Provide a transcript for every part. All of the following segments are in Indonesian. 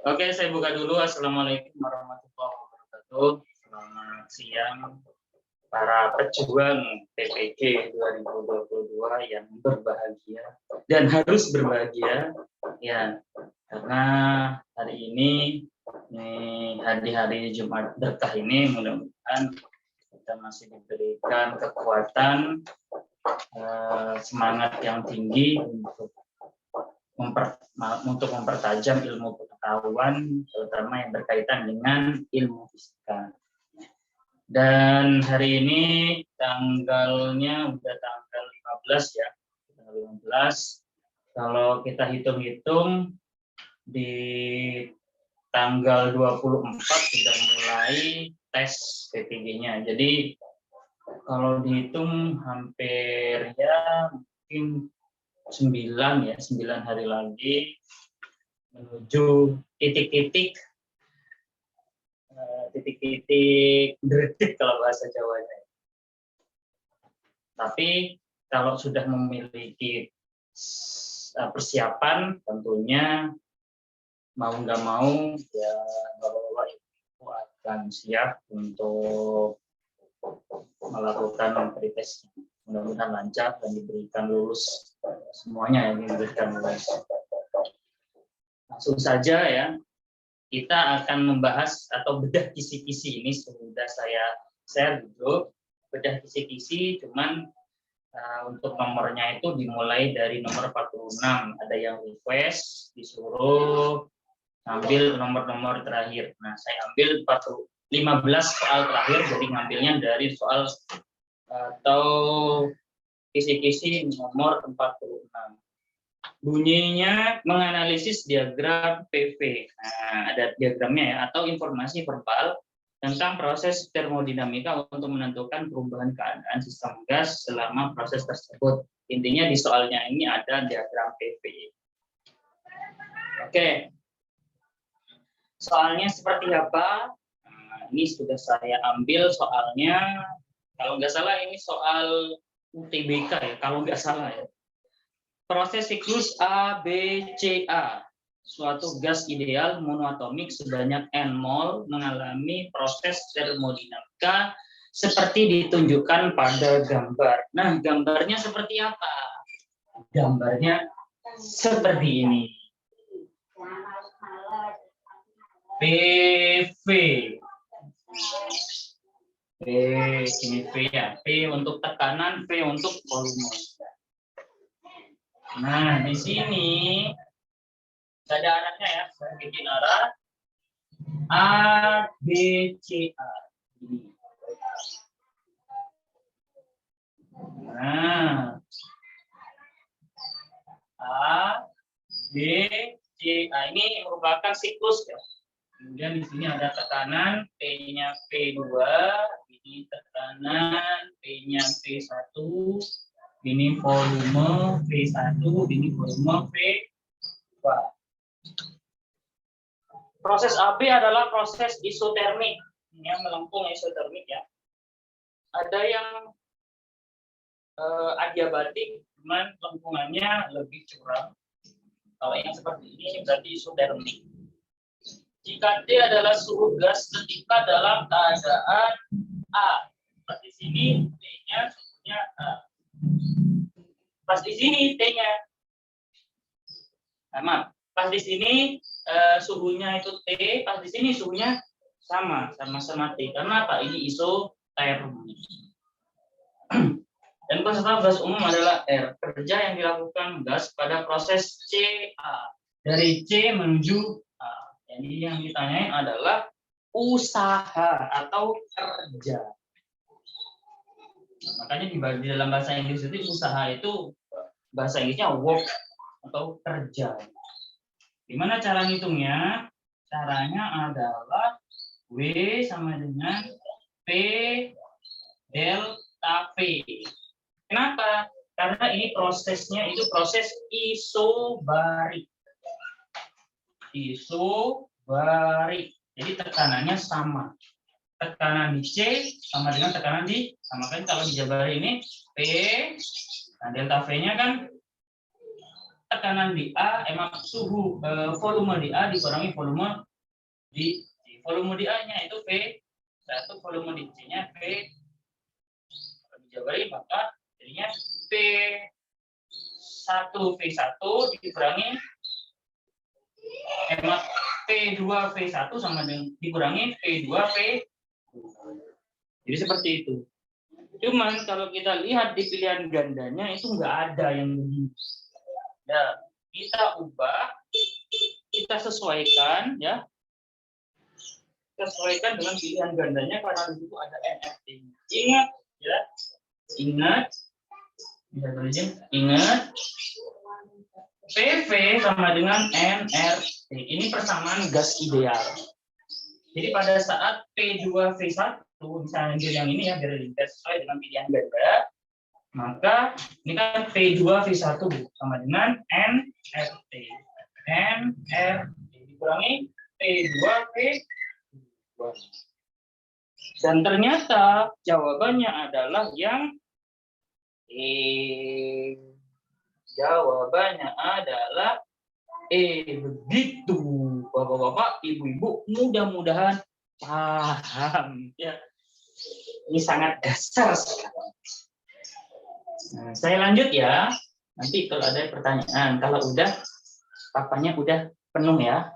Oke, saya buka dulu. Assalamualaikum warahmatullahi wabarakatuh. Selamat siang para pejuang PPG 2022 yang berbahagia dan harus berbahagia ya, karena hari ini hari-hari Jumat berkah ini mudah-mudahan kita masih diberikan kekuatan, semangat yang tinggi untuk mempertajam ilmu pengetahuan, terutama yang berkaitan dengan ilmu fisika. Dan hari ini tanggalnya udah tanggal 15 ya, tanggal 15. Kalau kita hitung-hitung di tanggal 24 sudah mulai tes PPG-nya. Jadi kalau dihitung hampir ya mungkin 9 hari lagi menuju titik-titik detik kalau bahasa Jawanya. Tapi kalau sudah memiliki persiapan, tentunya mau nggak mau ya bapak-bapak ibu akan siap untuk melakukan pretest. Mudah-mudahan lancar dan diberikan lulus semuanya yang diberikan lulus. Langsung saja ya, kita akan membahas atau bedah kisi-kisi ini sudah saya share di grup. Bedah kisi-kisi, cuman untuk nomornya itu dimulai dari nomor 46. Ada yang request disuruh ambil nomor-nomor terakhir. Nah, saya ambil 15 soal terakhir, jadi ngambilnya dari soal atau kisi-kisi nomor 46. Bunyinya menganalisis diagram PV. Nah, ada diagramnya ya, atau informasi verbal tentang proses termodinamika untuk menentukan perubahan keadaan sistem gas selama proses tersebut. Intinya di soalnya ini ada diagram PV. Oke. Soalnya seperti apa? Nah, ini sudah saya ambil soalnya. Kalau nggak salah ini soal UTBK ya, kalau nggak salah ya. Proses siklus ABCA, suatu gas ideal monoatomik sebanyak N mol mengalami proses termodinamika seperti ditunjukkan pada gambar. Nah, gambarnya seperti apa? Gambarnya seperti ini. PV. P ini V ya, P untuk tekanan, V untuk volume. Nah, di sini ada arahnya ya, saya bikin arah A, B, C, A. Nah, A, B, C, A ini merupakan siklus ya. Kemudian di sini ada tekanan, P-nya P2, ini tekanan, P-nya P1, ini volume V1, ini volume V2. Proses AB adalah proses isotermik, yang melengkung isotermik ya. Ada yang adiabatik, cuman lengkungannya lebih curam. Kalau yang seperti ini berarti isotermik. Jika T adalah suhu gas ketika dalam keadaan A, pas di sini T-nya suhunya A. Pas di sini T-nya, pas di sini suhunya itu T, pas di sini suhunya sama-sama T. Karena apa? Ini isotermik. Dan konsentrasi gas umum adalah R. Kerja yang dilakukan gas pada proses CA dari C menuju A. Jadi yang ditanyain adalah usaha atau kerja. Nah, makanya di dalam bahasa Inggris itu usaha itu bahasa Inggrisnya work atau kerja. Gimana cara ngitungnya? Caranya adalah W sama dengan P delta P. Kenapa? Karena ini prosesnya itu proses isobarik. Isobarik. Jadi tekanannya sama. Tekanan di C sama dengan tekanan di, sama kan kalau dijabarin ini P, nah delta V-nya kan tekanan di A, suhu volume di A dikurangi volume di C. Volume di A-nya itu V1, volume di C-nya V. Kalau dijabarin maka jadinya P1V1 dikurangi P2 V1 sama dengan dikurangi P2 V. Jadi seperti itu. Cuman kalau kita lihat di pilihan gandanya itu nggak ada yang begini. Ya, kita ubah, kita sesuaikan ya. Sesuaikan dengan pilihan gandanya karena di situ ada NFT. Ingat ya. Ingat PV sama dengan nRT. Ini persamaan gas ideal. Jadi pada saat P2V1 misalnya ambil yang ini ya biar sesuai dengan pilihan ganda, maka ini kan P2V1 sama dengan nRT. nRT dikurangi P2V2. Dan ternyata jawabannya adalah yang jawabannya adalah begitu. Bapak-bapak, ibu-ibu, mudah-mudahan paham ya. Ini sangat dasar sekali. Nah, saya lanjut ya. Nanti kalau ada pertanyaan, kalau udah papannya udah penuh ya.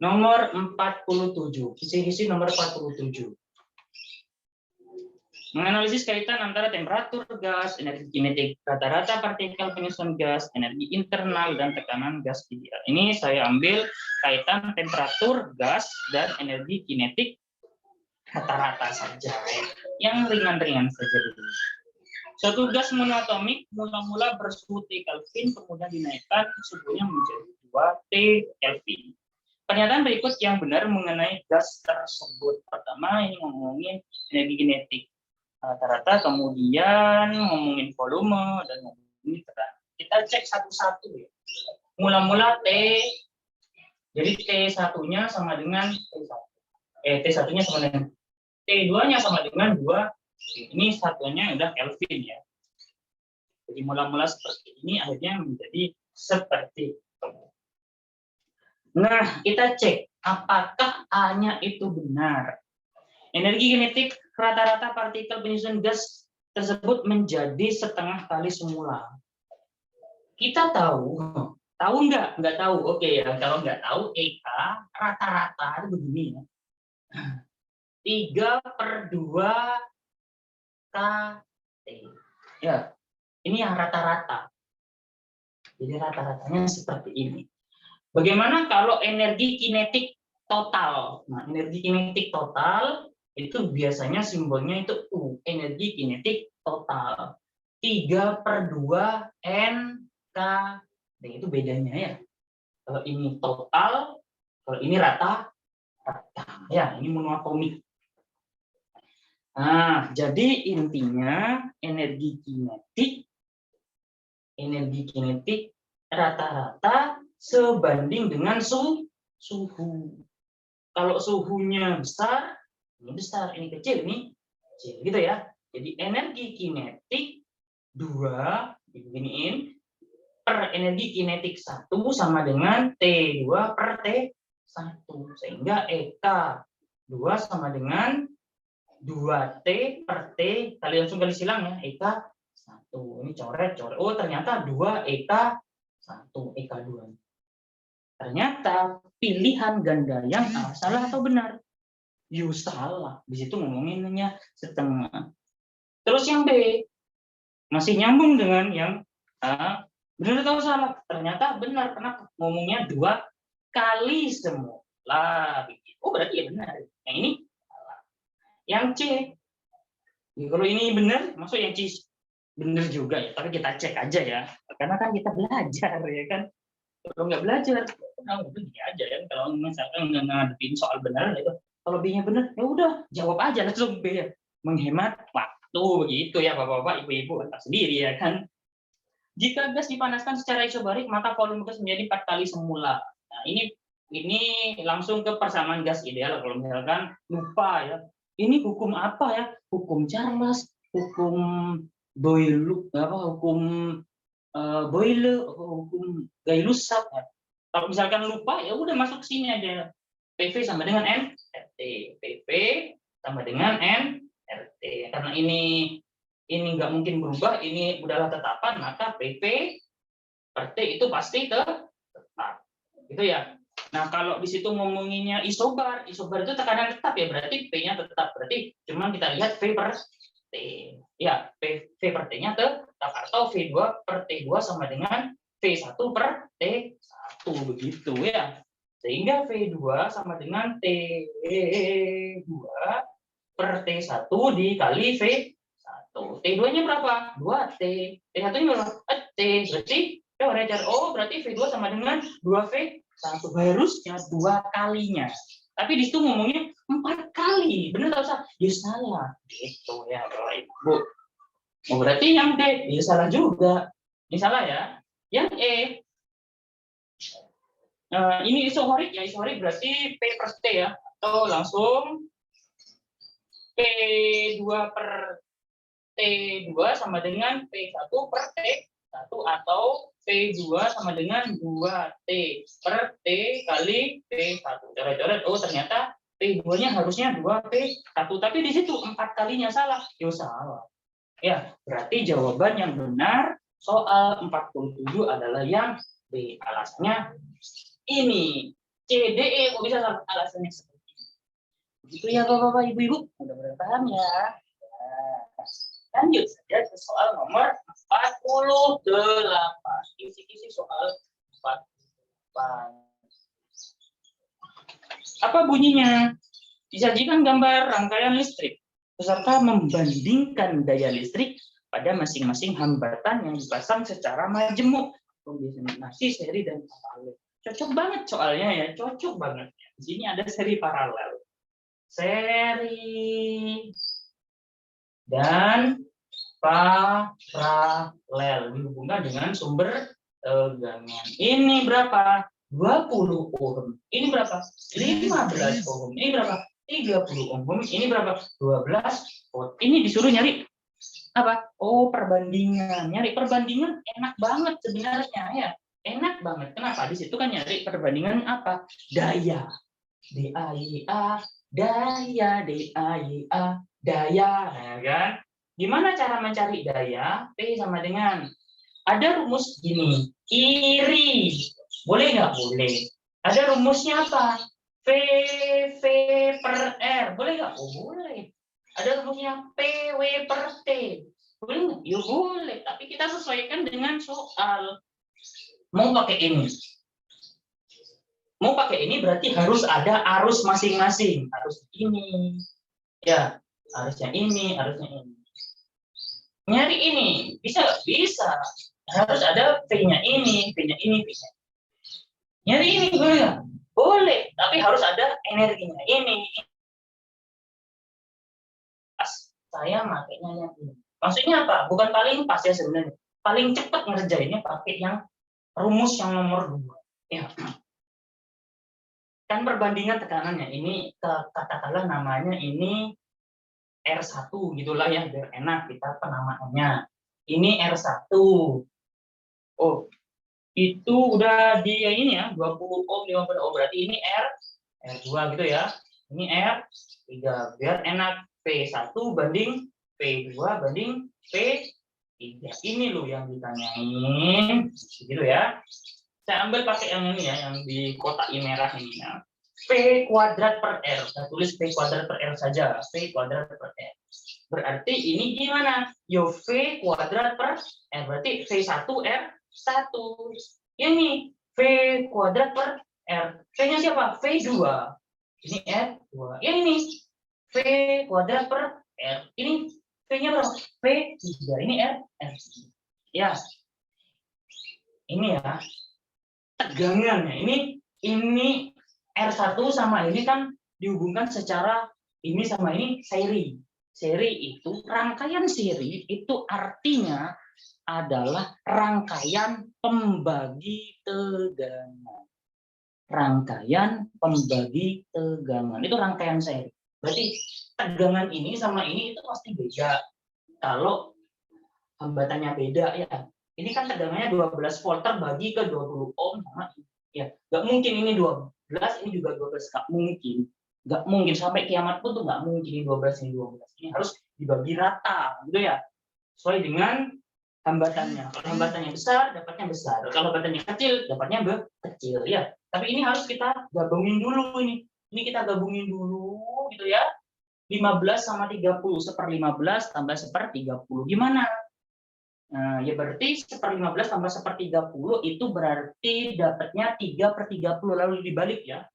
Nomor 47, kisi-kisi nomor 47. Menganalisis kaitan antara temperatur gas, energi kinetik rata-rata partikel penyusun gas, energi internal, dan tekanan gas ideal. Ini saya ambil kaitan temperatur gas dan energi kinetik rata-rata saja. Yang ringan-ringan saja dulu. Suatu gas monoatomik mula-mula bersuhu T Kelvin, kemudian dinaikkan suhunya menjadi 2 T Kelvin. Pernyataan berikut yang benar mengenai gas tersebut. Pertama, ini ngomongin energi kinetik rata-rata, kemudian ngomongin volume, dan ngomongin tekanan. Kita cek satu-satu ya. Mula-mula T, jadi T1-nya sama dengan T1-nya sama dengan T2-nya sama dengan 2. Ini satunya udah Kelvin ya. Jadi mula-mula seperti ini, akhirnya menjadi seperti itu. Nah, kita cek apakah A-nya itu benar. Energi kinetik rata-rata partikel penyusun gas tersebut menjadi setengah kali semula. Kita tahu nggak? Nggak tahu. Oke ya, kalau nggak tahu EK rata-rata itu begini ya. 3/2 KT. Ya, ini yang rata-rata. Jadi rata-ratanya seperti ini. Bagaimana kalau energi kinetik total? Nah, energi kinetik total itu biasanya simbolnya itu U, energi kinetik total. 3/2 NKT, itu bedanya ya. Kalau ini total, kalau ini rata. Ya, ini monoatomik. Nah, jadi intinya energi kinetik rata-rata sebanding dengan suhu. Kalau suhunya besar, ini besar, ini kecil, ini kecil, gitu ya. Jadi energi kinetik 2 diginiin per energi kinetik 1 sama dengan T2 per T1, sehingga EK 2 sama dengan 2T per T, kalian langsung kali silang ya, EK 1. Ini coret. Oh, ternyata 2 EK 1, EK 2. Ternyata pilihan ganda yang A salah atau benar? Salah. Di situ ngomonginnya setengah. Terus yang B masih nyambung dengan yang A. Benar atau salah? Ternyata benar karena ngomongnya 2 kali semula. Oh, berarti ya benar. Yang ini salah. Yang C. Ya, kalau ini benar, maksud yang C benar juga ya. Tapi kita cek aja ya. Karena kan kita belajar ya kan. Kalau nggak belajar, begini aja ya. Kalau misalkan nggak ngadepin soal benar itu. Kalau B-nya benar, ya udah jawab aja langsung B ya. Menghemat waktu begitu ya Bapak-bapak, Ibu-ibu, entah sendiri ya kan. Jika gas dipanaskan secara isobarik, maka volume gas menjadi 4 kali semula. Nah, ini langsung ke persamaan gas ideal. Kalau misalkan lupa ya. Ini hukum apa ya? Hukum Charles, hukum Boyle, hukum Boyle, hukum Gay-Lussac. Kalau misalkan lupa, ya udah masuk sini aja. PV sama dengan NRT. PV sama dengan NRT. Karena ini nggak mungkin berubah, ini udahlah tetapan, maka PV per T itu pasti tetap. Gitu ya. Nah, kalau di situ ngomonginnya isobar itu tekanan tetap ya, berarti P-nya tetap. Berarti cuma kita lihat V per T. Ya, V per T-nya tetap, atau V2 per T2 sama dengan V1 per T1, begitu ya. Sehingga V2 sama dengan T2 per T1 dikali V1. T2-nya berapa? 2T. T1-nya berapa? T. Berarti berarti V2 sama dengan 2V1. Harusnya 2 kalinya. Tapi di situ ngomongnya 4 kali. Benar atau salah? Ya salah. Gitu ya, Bapak Ibu. Oh, berarti yang D, ya salah juga. Ini salah ya. Yang E, ini isohorik ya, isohorik berarti P per T ya. Atau langsung P2 per T2 sama dengan P1 per T1, atau P2 sama dengan 2T per T kali P1. Coret-coret, oh ternyata P2-nya harusnya 2P1, tapi di situ 4 kalinya salah. Ya salah. Ya, berarti jawaban yang benar soal 47 adalah yang B. Alasannya ini. C, D, E, kok bisa salah alasannya seperti ini? Begitu ya Bapak-Bapak, Ibu-Ibu. Mudah-mudahan paham ya. Lanjut saja ke soal nomor 48. Kisi-kisi soal 48. Apa bunyinya? Disajikan gambar rangkaian listrik. Peserta membandingkan daya listrik pada masing-masing hambatan yang dipasang secara majemuk. Kombinasi seri dan paralel. Cocok banget soalnya ya, cocok banget. Di sini ada seri paralel. Seri dan paralel dihubungkan dengan sumber tegangan. Ini berapa? 20 ohm. Ini berapa? 15 ohm. Ini berapa? 30 ohm. Ini berapa? 12 volt. Ini disuruh nyari apa? Oh, perbandingan. Nyari perbandingan enak banget sebenarnya ya. Enak banget. Kenapa? Di situ kan nyari perbandingan apa? Daya. DAYA, daya, DAYA, daya, ya kan? Gimana cara mencari daya? P sama dengan, ada rumus gini, iri. Boleh nggak? Boleh. Ada rumusnya apa? V per R. Boleh nggak? Oh, boleh. Ada rumusnya PW per T. Boleh nggak? Ya boleh. Tapi kita sesuaikan dengan soal. Mau pakai ini. Mau pakai ini berarti harus ada arus masing-masing. Arus ini. Ya, arusnya ini, arusnya ini. Nyari ini. Bisa nggak? Bisa. Harus ada V-nya ini, V-nya ini, V-nya. Nyari ini boleh nggak? Boleh, tapi harus ada energinya ini. Pas saya makainya yang ini. Maksudnya apa? Bukan paling pas ya sebenarnya. Paling cepat ngerjainnya pakai yang rumus yang nomor 2. Ya. Kan perbandingan tekanannya ini katakanlah namanya ini R1 gitulah ya, biar enak kita penamaannya. Ini R1. Oh, itu udah di ini ya, 20 ohm, 50 ohm, berarti ini R2 gitu ya. Ini R3, biar enak. P1 banding P2 banding P3. Ini loh yang ditanyain, gitu ya. Saya ambil pakai yang ini ya, yang di kotak merah ini ya. P kuadrat per R. Saya tulis P kuadrat per R saja. P kuadrat per R. Berarti ini gimana? Yo V kuadrat per R. Berarti V1 R1. Ini V kuadrat per R. V-nya siapa? V2. Ini R2. Ini V kuadrat per R. Ini V-nya berapa? V3. Ini R3. Ya. Ini ya. Tegangannya. Ini R1 sama ini kan dihubungkan secara ini sama ini seri. Seri itu, rangkaian seri itu artinya adalah rangkaian pembagi tegangan. Rangkaian pembagi tegangan. Itu rangkaian seri. Berarti tegangan ini sama ini itu pasti beda. Kalau hambatannya beda ya. Ini kan tegangannya 12 volt terbagi ke 20 ohm sama ya. Nggak mungkin ini 12, ini juga 12, nggak mungkin. Nggak mungkin sampai kiamat pun tuh nggak mungkin ini 12 ini 12. Ini harus dibagi rata, gitu ya. Sesuai dengan hambatannya. Kalau hambatannya besar, dapatnya besar. Kalau hambatannya kecil, dapatnya kecil ya. Tapi ini harus kita gabungin dulu ini. Ini kita gabungin dulu gitu ya. 15 sama 30, 1/15 tambah 1/30. Gimana? Nah, ya berarti 1/15 tambah 1/30 itu berarti dapatnya 3/30, lalu dibalik ya.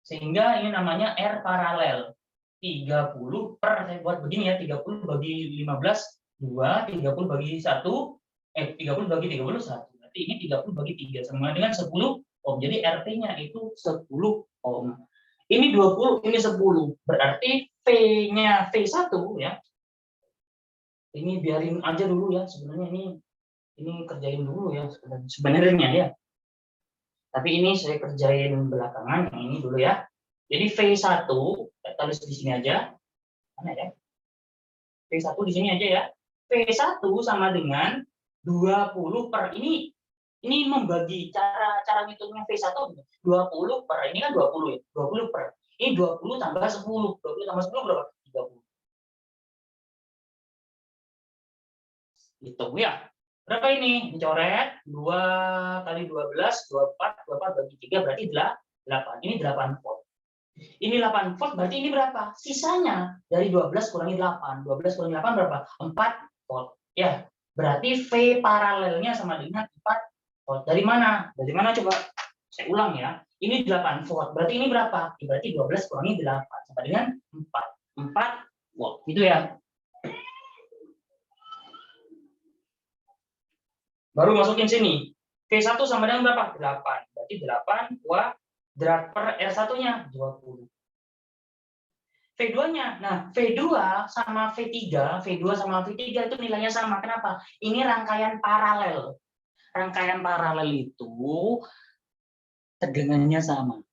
Sehingga ini namanya R paralel. 30 per, saya buat begini ya, 30 bagi 15, 2, 30 bagi 1, 30 bagi 30, 1. Berarti ini 30 bagi 3, sama dengan 10 ohm. Jadi RT-nya itu 10 ohm. Ini 20, ini 10. Berarti V-nya V1 ya. Ini biarin aja dulu ya, sebenarnya ini kerjain dulu ya sebenarnya ya. Tapi ini saya kerjain belakangan, yang ini dulu ya. Jadi V1, kita tulis di sini aja. Mana ya? V1 di sini aja ya. V1 sama dengan 20 per ini membagi cara ngitungnya V1 20 per ini kan 20 ya. 20 per. Ini 20 tambah 10. 20 tambah 10 berapa? 30. Hitung ya. Berapa ini? Dicoret 2 kali 12, 24, 24 bagi 3 berarti 8. Ini 8 volt. Ini 8 volt berarti ini berapa? Sisanya dari 12 kurangi 8. 12 kurangi 8 berapa? 4 volt. Ya, berarti V paralelnya sama dengan 4 volt. Dari mana? Dari mana coba? Saya ulang ya. Ini 8 volt. Berarti ini berapa? Berarti 12 kurangi 8 sama dengan 4. 4 volt. Gitu ya. Baru masukin sini. V1 sama dengan berapa? 8. Berarti 8 kuadrat per R1-nya 20. V2-nya. Nah, V2 sama V3, V2 sama V3 itu nilainya sama. Kenapa? Ini rangkaian paralel. Rangkaian paralel itu tegangannya sama.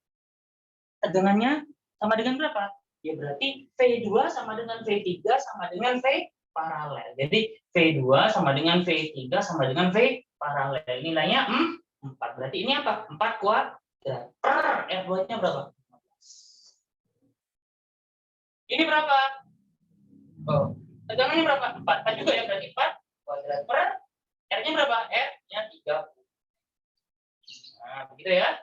Tegangannya sama dengan berapa? Ya berarti V2 sama dengan V3 sama dengan V paralel. Jadi V2 sama dengan V3 sama dengan V paralel. Nilainya 4. Berarti ini apa? 4 kuadrat per R2-nya berapa? Ini berapa? Oh, tegangannya berapa? 4 juga ya, berarti 4 kuadrat per R-nya berapa? R-nya 30. Nah, begitu ya.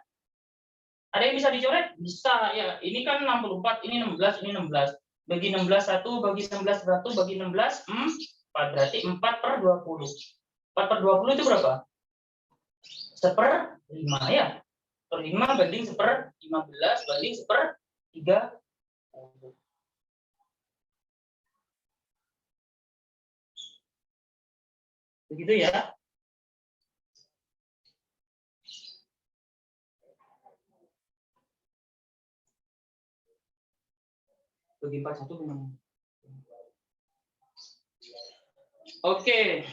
Ada yang bisa dicoret? Bisa ya. Ini kan 64, ini 16, ini 16. Bagi 16 1, bagi 19 1, bagi 16 4. Berarti 4/20. 4/20 itu berapa? 1/5 ya. 1/5 banding 1/15 banding 1/3. Begitu ya. Bagi 41 memang. Oke.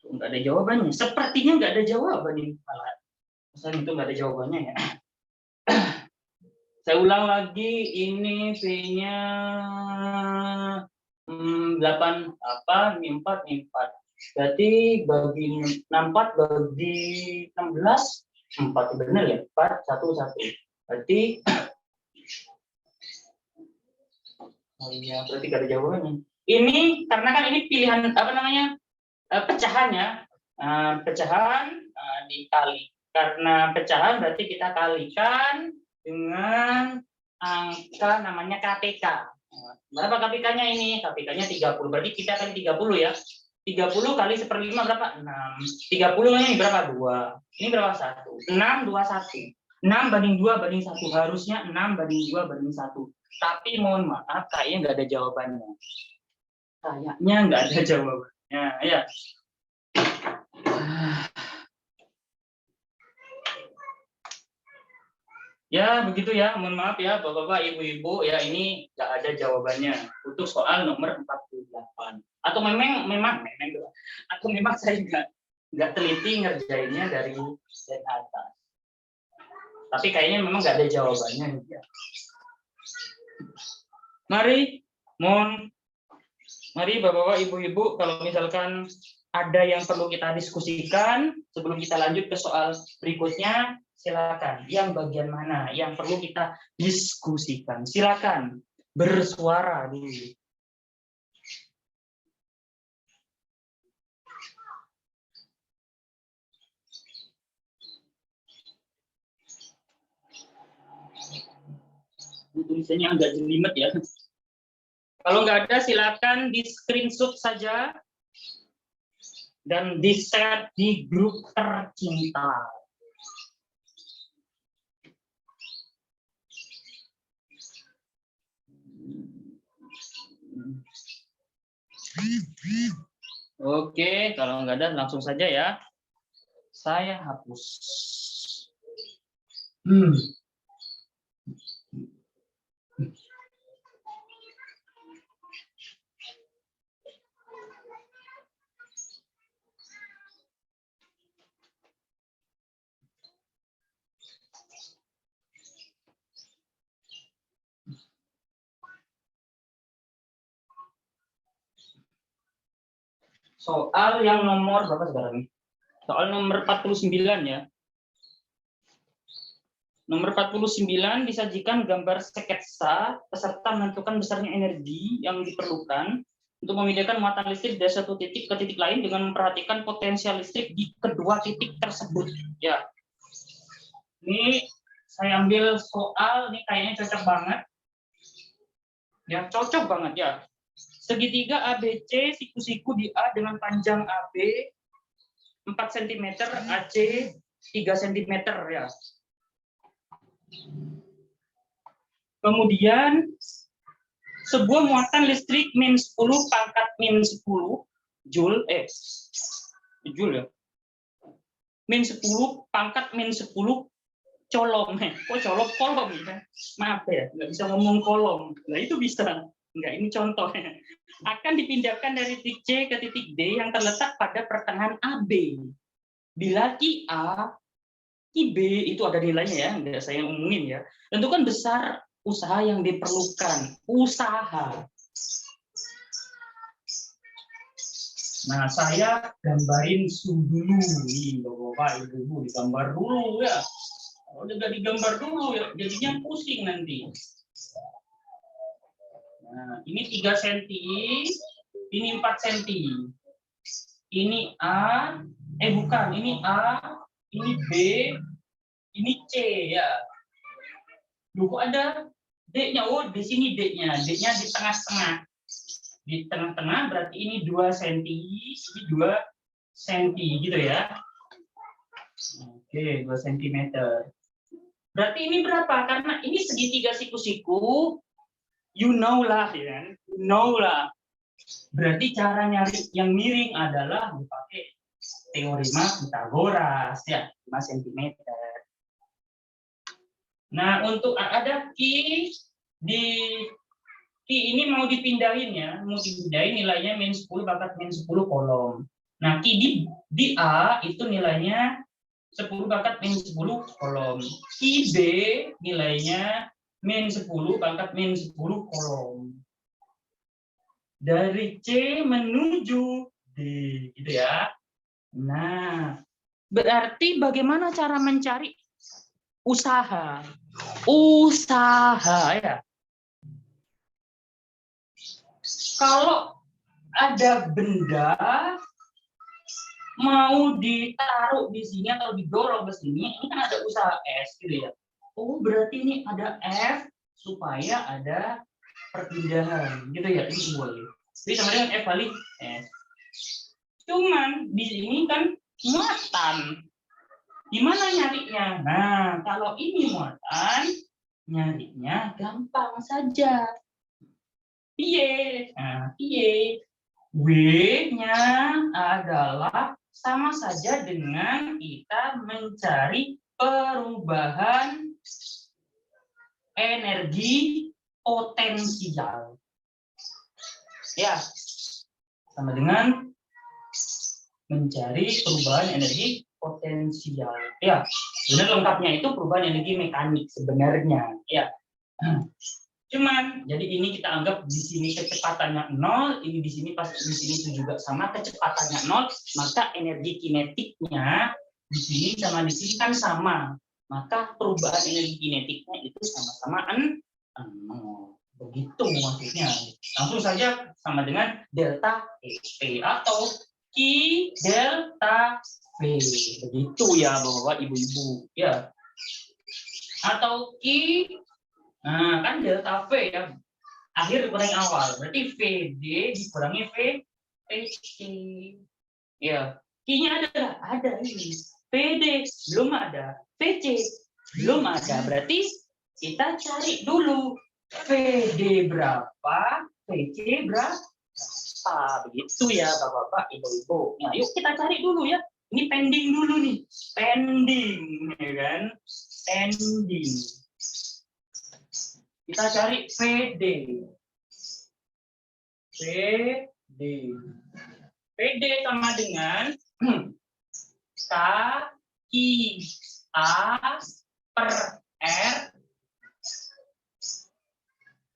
Nggak ada jawabannya. Sepertinya nggak ada jawaban ini. Masa itu nggak ada jawabannya ya. Saya ulang lagi, ini V-nya 8 apa? Ini 4, ini 4. Berarti bagi 64 bagi 16 4 benar ya? 4 1 1. Berarti oh iya, berarti nggak ada jawabannya. Ini karena kan ini pilihan apa namanya? Pecahannya. Pecahan dikali. Karena pecahan berarti kita kalikan dengan angka namanya KPK. Berapa KPK-nya ini? KPK-nya 30. Berarti kita kali 30 ya. 30 kali 1/5 berapa? 6. 30 ini berapa? 2. Ini berapa? 1. 6, 2, 1. 6 banding 2 banding 1. Harusnya 6 banding 2 banding 1. Tapi mohon maaf, kayaknya nggak ada jawabannya. Kayaknya nggak ada jawabannya. Ya. Ya, begitu ya. Mohon maaf ya, Bapak-bapak, Ibu-ibu, ya ini nggak ada jawabannya untuk soal nomor 48. Atau memang saya nggak teliti ngerjainnya dari atas. Tapi kayaknya memang nggak ada jawabannya. Mari, mohon Mari Bapak-bapak, Ibu-ibu, kalau misalkan ada yang perlu kita diskusikan sebelum kita lanjut ke soal berikutnya, silakan. Yang bagian mana yang perlu kita diskusikan? Silakan bersuara dulu. Tulisannya agak jelimet ya. Kalau nggak ada, silakan di screenshot saja dan di-share di grup tercinta. Oke, kalau nggak ada langsung saja ya. Saya hapus. Soal yang nomor berapa sekarang? Soal nomor 49 ya. Nomor 49 disajikan gambar sketsa peserta menentukan besarnya energi yang diperlukan untuk memindahkan muatan listrik dari satu titik ke titik lain dengan memperhatikan potensial listrik di kedua titik tersebut. Ya, ini saya ambil soal, ini kayaknya cocok banget. Ya, cocok banget ya. Segitiga ABC siku-siku di A dengan panjang AB 4 cm, AC 3 cm ya. Kemudian sebuah muatan listrik min 10 pangkat min 10 Joule Joule ya. Min 10 pangkat min 10 colom. Kok colom kolom ya? Maaf ya, nggak bisa ngomong kolom. Nah, itu bisa. Enggak, ini contoh. Akan dipindahkan dari titik C ke titik D yang terletak pada pertengahan AB. Bila Ki A, Ki B itu ada nilainya ya, enggak saya umumin ya. Tentukan besar usaha yang diperlukan. Usaha. Nah, saya gambarin dulu nih, Bapak, Ibu, digambar dulu ya. Kalau udah digambar dulu ya, jadinya pusing nanti. Nah, ini 3 cm, ini 4 cm. Ini A, bukan, ini A, ini B, ini C ya. Loh, kok ada D-nya? Oh, di sini D-nya. D-nya di tengah-tengah. Di tengah-tengah berarti ini 2 cm, ini 2 cm gitu ya. Oke, 2 cm. Berarti ini berapa? Karena ini segitiga siku-siku, you know lah ya kan, you know lah. Berarti cara nyari yang miring adalah dipakai teorema Pythagoras ya, 5 cm. Nah, untuk ada Ki di Ki ini mau dipindahin ya, mau dipindahin nilainya min 10 pangkat min 10 kolom. Nah, Ki di A itu nilainya 10 pangkat min 10 kolom. Ki B nilainya min 10 pangkat min 10 kolom. Dari C menuju D, gitu ya. Nah, berarti bagaimana cara mencari usaha? Usaha ya. Kalau ada benda mau ditaruh di sini atau didorong ke sini, ini kan ada usaha S gitu ya. Oh, berarti ini ada F supaya ada perpindahan gitu ya, ini boleh. Jadi sama dengan F kali S. Cuman di sini kan muatan. Gimana nyarinya? Nah, kalau ini muatan, nyarinya gampang saja. Piye? Nah, piye? W-nya adalah sama saja dengan kita mencari perubahan energi potensial. Ya, sama dengan mencari perubahan energi potensial. Ya, sebenarnya lengkapnya itu perubahan energi mekanik sebenarnya. Ya. Cuman, jadi ini kita anggap di sini kecepatannya 0, ini di sini pas di sini itu juga sama kecepatannya 0, maka energi kinetiknya di sini sama di sini kan sama. Maka perubahan energi kinetiknya itu sama-sama 0. Begitu maksudnya. Langsung saja sama dengan delta P atau Q delta V. Begitu ya Bapak ibu-ibu. Ya. Atau Q, nah kan delta V ya. Akhir dikurangi awal. Berarti VD dikurangi VC. Ya. Q-nya ada? Ada ini. VD belum ada. VC belum ada. Berarti kita cari dulu VD berapa, VC berapa. Begitu ya Bapak-bapak, Ibu-ibu. Nah, yuk kita cari dulu ya. Ini pending dulu nih. Pending, ya kan? Pending. Kita cari VD. VD. VD sama dengan K I A per R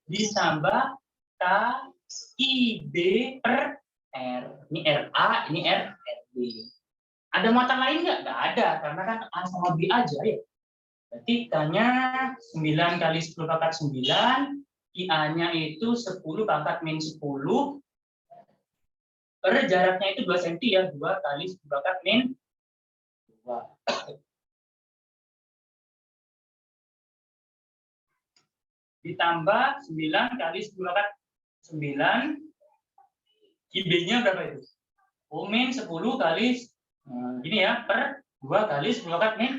ditambah K I B per R. Ini RA, ini RB. Ada mata lain nggak? Nggak ada, karena kan A sama B aja ya. Berarti K-nya 9 kali 10 pangkat 9, IA-nya itu 10 pangkat min 10, per jaraknya itu 2 cm ya, 2 kali 10 pangkat min 2. Ditambah 9 kali 10 pangkat 9, IB-nya berapa itu? Oh, min 10 kali, gini ya, per 2 kali 10 pangkat min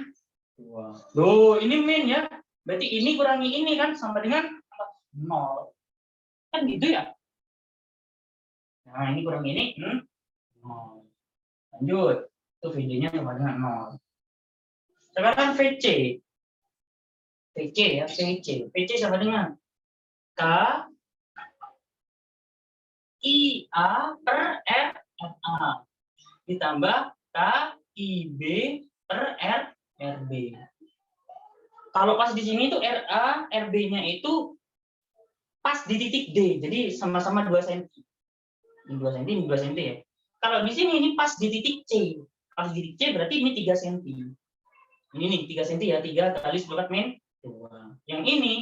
2. Loh, ini min ya. Berarti ini kurangi ini kan sama dengan 0. Kan gitu ya? Nah, ini kurangi ini 0. Lanjut. Itu VD-nya sama dengan 0. Sekarang VC. VC ya, VC. VC sama dengan K I A per R A ditambah K I B per R RB. Kalau pas di sini itu RA, RB-nya itu pas di titik D, jadi sama-sama 2 cm. Ini 2 cm, ini 2 cm ya. Kalau di sini ini pas di titik C. Pas di titik C berarti ini 3 cm. Ini nih 3 cm ya, 3 kali 10 min 2. Yang ini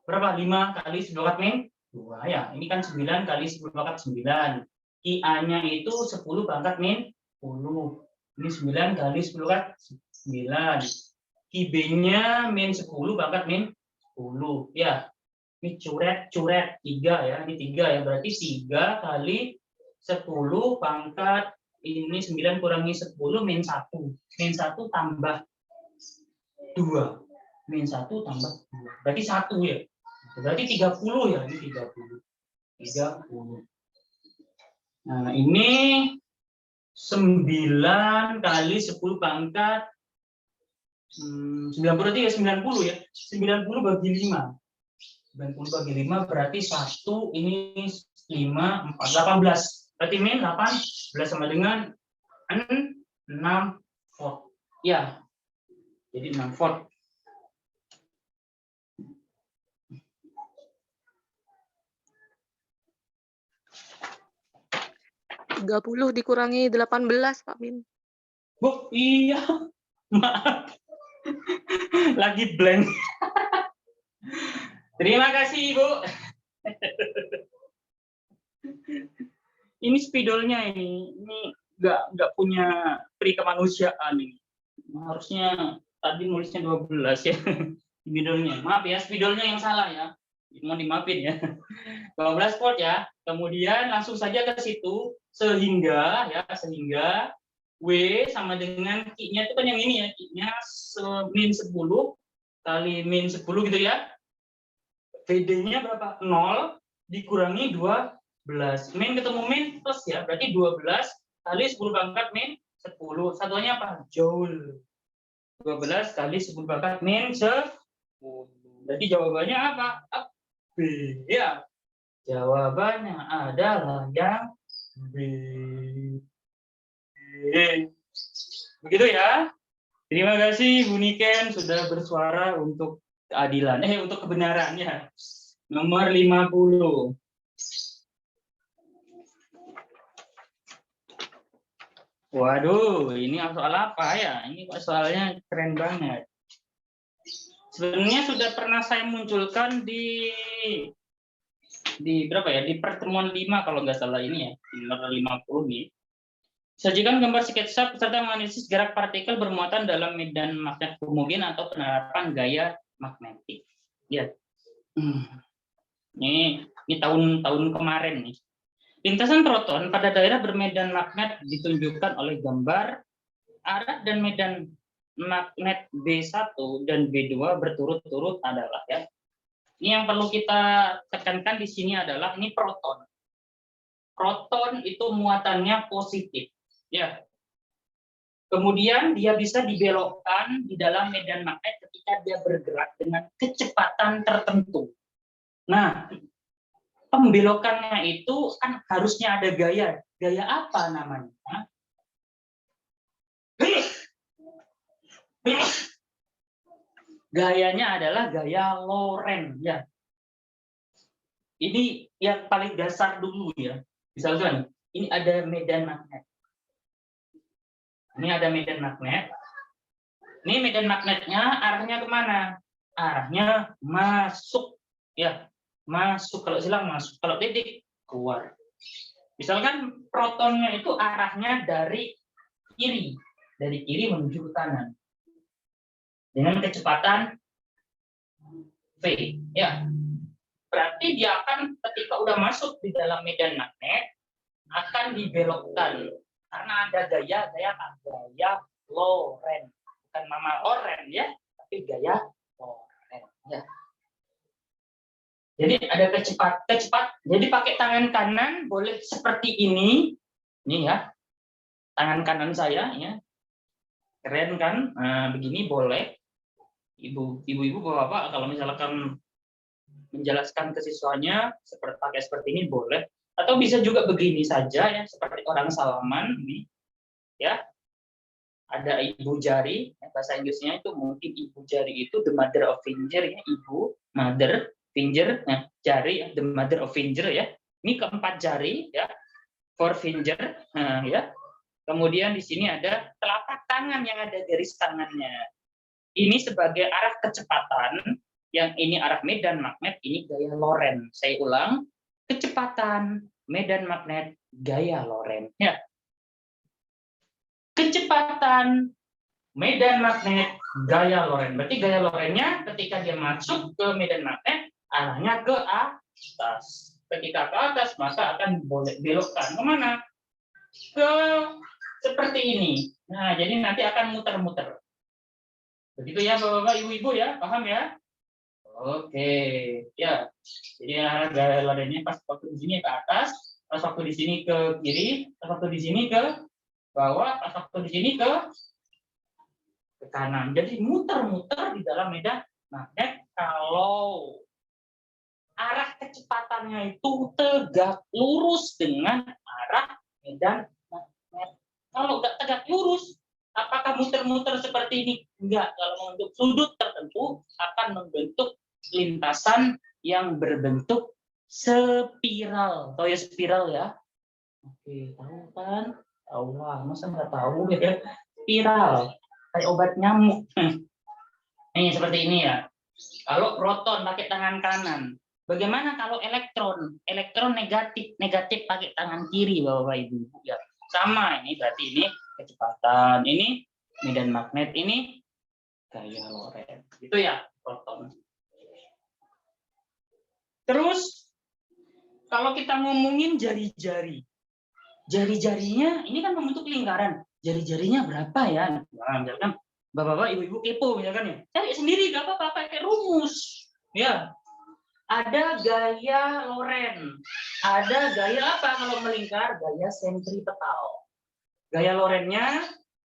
berapa? 5 kali 10 min 2 ya. Ini kan 9 kali 10 pangkat 9. IA-nya itu 10 pangkat min 10. Ini 9 kali 10 pangkat 9. IB-nya min 10 pangkat min 10. Ya. Ini curet 3 ya. Ini 3 ya. Berarti 3 kali 10 pangkat ini 9 kurangi 10 min 1. Min 1 tambah 2. Min 1 tambah 2. Berarti 1 ya. Berarti 30 ya. Ini 30. 30. Nah, ini 9 kali 10 pangkat 90 berarti ya 90 ya. 90 bagi 5. 90 bagi 5 berarti 1 ini 5 4 18. Berarti min 18 sama dengan 6 volt. Ya. Jadi 6 volt. 30 dikurangi 18, Pak Min. Oh, iya. Maaf. Lagi blank. Terima kasih, Ibu. Ini spidolnya ini nggak punya pri kemanusiaan ini. Harusnya tadi nulisnya 12 ya. Spidolnya. Maaf ya, spidolnya yang salah ya. Mau dimaafin ya. 12 volt ya. Kemudian langsung saja ke situ sehingga W sama dengan Q-nya itu kan yang ini ya. Q-nya min 10 kali min 10 gitu ya. VD-nya berapa? 0 dikurangi 12. Min ketemu min plus ya. Berarti 12 kali 10 pangkat min 10. Satuannya apa? Joule. 12 kali 10 pangkat min 10. Jadi jawabannya apa? B. Ya. Jawabannya adalah yang B. Begitu ya. Terima kasih Bu Niken sudah bersuara untuk keadilan. Untuk kebenarannya. Nomor 50. Waduh, ini soal apa ya? Ini kok soalnya keren banget. Sebenarnya sudah pernah saya munculkan di berapa ya? Di pertemuan 5 kalau nggak salah ini ya, nomor 50 nih. Sajikan gambar sketsa peserta menganalisis gerak partikel bermuatan dalam medan magnet homogen atau penerapan gaya magnetik. Ya. Ini tahun kemarin nih. Lintasan proton pada daerah bermedan magnet ditunjukkan oleh gambar arah dan medan magnet B1 dan B2 berturut-turut adalah ya. Ini yang perlu kita tekankan di sini adalah ini proton. Proton itu muatannya positif, ya. Kemudian dia bisa dibelokkan di dalam medan magnet ketika dia bergerak dengan kecepatan tertentu. Nah, pembelokannya itu kan harusnya ada gaya. Gaya apa namanya? Gayanya adalah gaya Lorentz ya. Ini yang paling dasar dulu ya. Misalkan ini ada medan magnet. Ini ada medan magnet. Ini medan magnetnya arahnya kemana? Arahnya masuk ya. Masuk, kalau silang masuk, kalau titik keluar. Misalkan protonnya itu arahnya dari kiri menuju ke kanan dengan kecepatan v, ya. Berarti dia akan ketika udah masuk di dalam medan magnet akan dibelokkan karena ada gaya Lorentz, bukan Mama Oren ya, tapi gaya Lorentz ya. Jadi ada kecepatan. Jadi pakai tangan kanan boleh seperti ini ya. Tangan kanan saya ya. Keren kan? Nah, begini boleh. Ibu-ibu bapak kalau misalkan menjelaskan ke siswanya pakai seperti ini boleh. Atau bisa juga begini saja ya, seperti orang salaman ini. Ya. Ada ibu jari, bahasa Inggrisnya itu mungkin ibu jari itu the mother of finger ya, ibu, mother, finger, nah, jari, the mother of finger ya. Ini keempat jari ya, four finger, nah, ya. Kemudian di sini ada telapak tangan yang ada garis tangannya. Ini sebagai arah kecepatan, yang ini arah medan magnet, ini gaya Lorentz. Saya ulang, kecepatan medan magnet gaya Lorentz ya. Kecepatan medan magnet gaya Lorentz. Berarti gaya Lorentz-nya ketika dia masuk ke medan magnet arahnya ke atas. Ketika ke atas maka akan boleh belokkan kemana? Ke seperti ini. Nah, jadi nanti akan muter-muter. Begitu ya Bapak-bapak, Ibu-ibu ya, paham ya? Oke, ya. Jadi arah gaya Lorentz-nya pas waktu di sini ke atas, pas waktu di sini ke kiri, pas waktu di sini ke bawah, pas waktu di sini ke kanan. Jadi muter-muter di dalam medan magnet kalau arah kecepatannya itu tegak lurus dengan arah medan magnet. Kalau nggak tegak lurus, apakah muter-muter seperti ini? Enggak. Kalau membentuk sudut tertentu akan membentuk lintasan yang berbentuk spiral. Tahu ya spiral ya? Oke, tahu kan? Tahu lah, masa nggak tahu ya? Spiral, kayak obat nyamuk. Ini seperti ini ya. Kalau proton pakai tangan kanan. Bagaimana kalau elektron? Elektron negatif pakai tangan kiri, Bapak Ibu. Ya, sama ini berarti ini kecepatan, ini medan magnet, ini gaya Lorentz. Itu ya proton. Terus kalau kita ngomongin jari-jari. Jari-jarinya ini kan membentuk lingkaran. Jari-jarinya berapa ya? Nah, misalkan Bapak-bapak, Ibu-ibu kepo misalkan ya. Cari sendiri gak apa-apa, pakai rumus. Ya. Ada gaya Lorentz. Ada gaya apa kalau melingkar? Gaya sentripetal. Gaya Lorentz-nya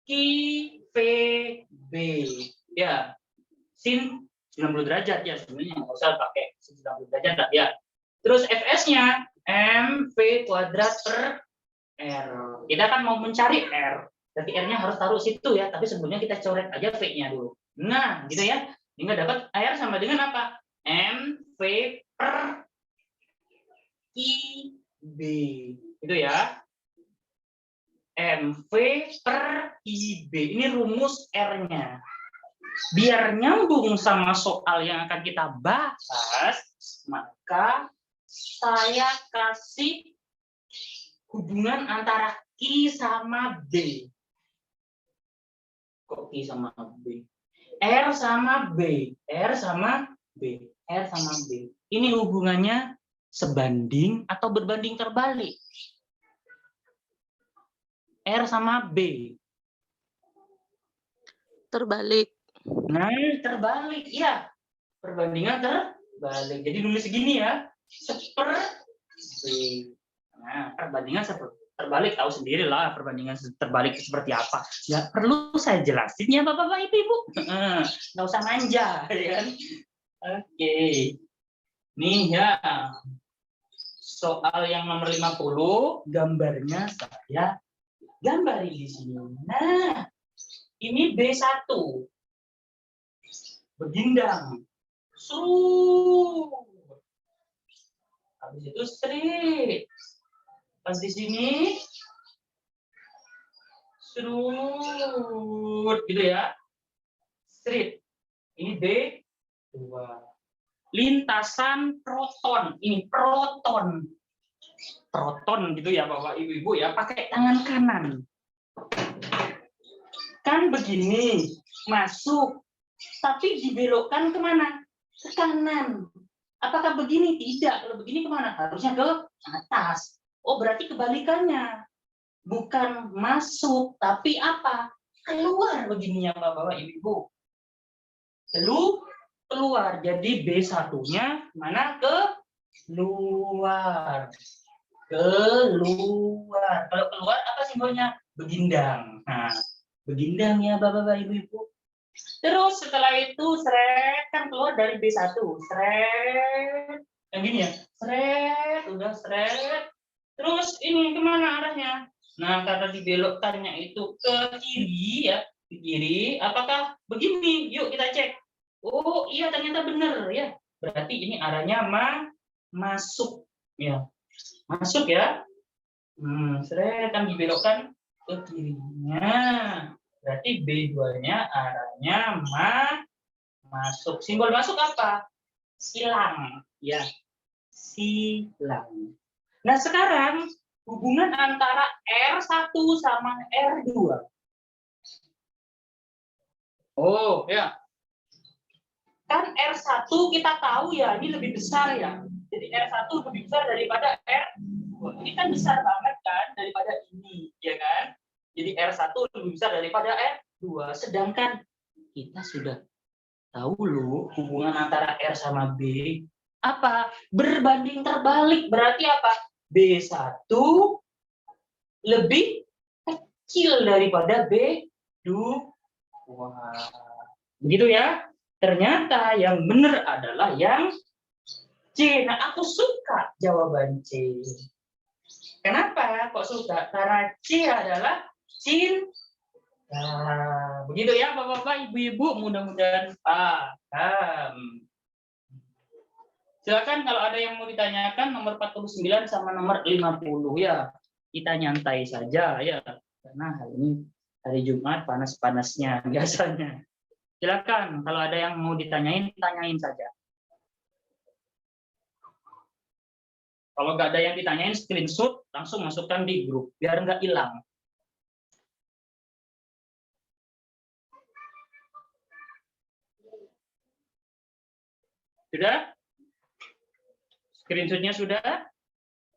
QVB. Ya. Sin 90 derajat ya sebenarnya. Nggak usah pakai 90 derajat lah ya. Terus Fs-nya mv kuadrat per R. Kita kan mau mencari R. Berarti R-nya harus taruh situ ya. Tapi sebelumnya kita coret aja V-nya dulu. Nah, gitu ya. Sehingga dapat R sama dengan apa? MV per IB. Itu ya. MV per IB. Ini rumus R-nya. Biar nyambung sama soal yang akan kita bahas, maka saya kasih hubungan antara Q sama B. Kok Q sama B? R sama B. R sama B. R sama B. Ini hubungannya sebanding atau berbanding terbalik? R sama B. Terbalik. Nah, terbalik. Ya, perbandingan terbalik. Jadi nulis segini ya. Seperti. Nah, perbandingan terbalik, tahu sendiri lah perbandingan terbalik seperti apa. Ya, perlu saya jelasin ya Bapak-Bapak, Ibu-Ibu. Nggak usah manja, ya kan? Oke. Nih ya. Soal yang nomor 50, gambarnya saya gambari di sini. Nah, ini B1. Begindang. Habis itu straight. Pas di sini serut gitu ya. Straight. Ini B2. Lintasan proton. Ini proton. Proton gitu ya Bapak Ibu-Ibu ya, pakai tangan kanan. Kan begini, masuk. Tapi dibelokkan kemana? Ke kanan. Apakah begini? Tidak. Kalau begini kemana? Harusnya ke atas. Oh, berarti kebalikannya. Bukan masuk, tapi apa? Keluar begininya Bapak Ibu. Keluar. Jadi B1-nya mana? Keluar. Keluar. Kalau keluar apa simbolnya? Begindang. Nah, begindang ya Bapak Ibu. Terus setelah itu seret kan keluar dari B1. Seret. Yang gini ya. Seret, udah seret. Terus ini kemana arahnya? Nah, karena dibelokkannya itu ke kiri ya, ke kiri. Apakah begini? Yuk kita cek. Oh iya ternyata benar ya. Berarti ini arahnya masuk ya. Masuk ya. Seret kan dibelokkan ke kirinya. Berarti B2-nya arahnya masuk. Simbol masuk apa? Silang. Ya, silang. Nah, sekarang hubungan antara R1 sama R2. Oh, ya. Kan R1 kita tahu ya, ini lebih besar ya. Jadi R1 lebih besar daripada R2. Ini kan besar banget kan daripada ini, ya kan? Jadi R1 lebih besar daripada R2. Sedangkan kita sudah tahu loh hubungan antara R sama B. Apa? Berbanding terbalik. Berarti apa? B1 lebih kecil daripada B2. Wah. Begitu ya. Ternyata yang benar adalah yang C. Nah, aku suka jawaban C. Kenapa kok suka? Karena C adalah cinta. Nah, begitu ya Bapak-bapak, Ibu-ibu, mudah-mudahan paham. Silakan kalau ada yang mau ditanyakan nomor 49 sama nomor 50 ya. Kita nyantai saja ya. Karena hari ini hari Jumat panas-panasnya biasanya. Silakan kalau ada yang mau ditanyain, tanyain saja. Kalau nggak ada yang ditanyain, screenshot langsung masukkan di grup biar nggak hilang. Sudah? Screenshotnya sudah?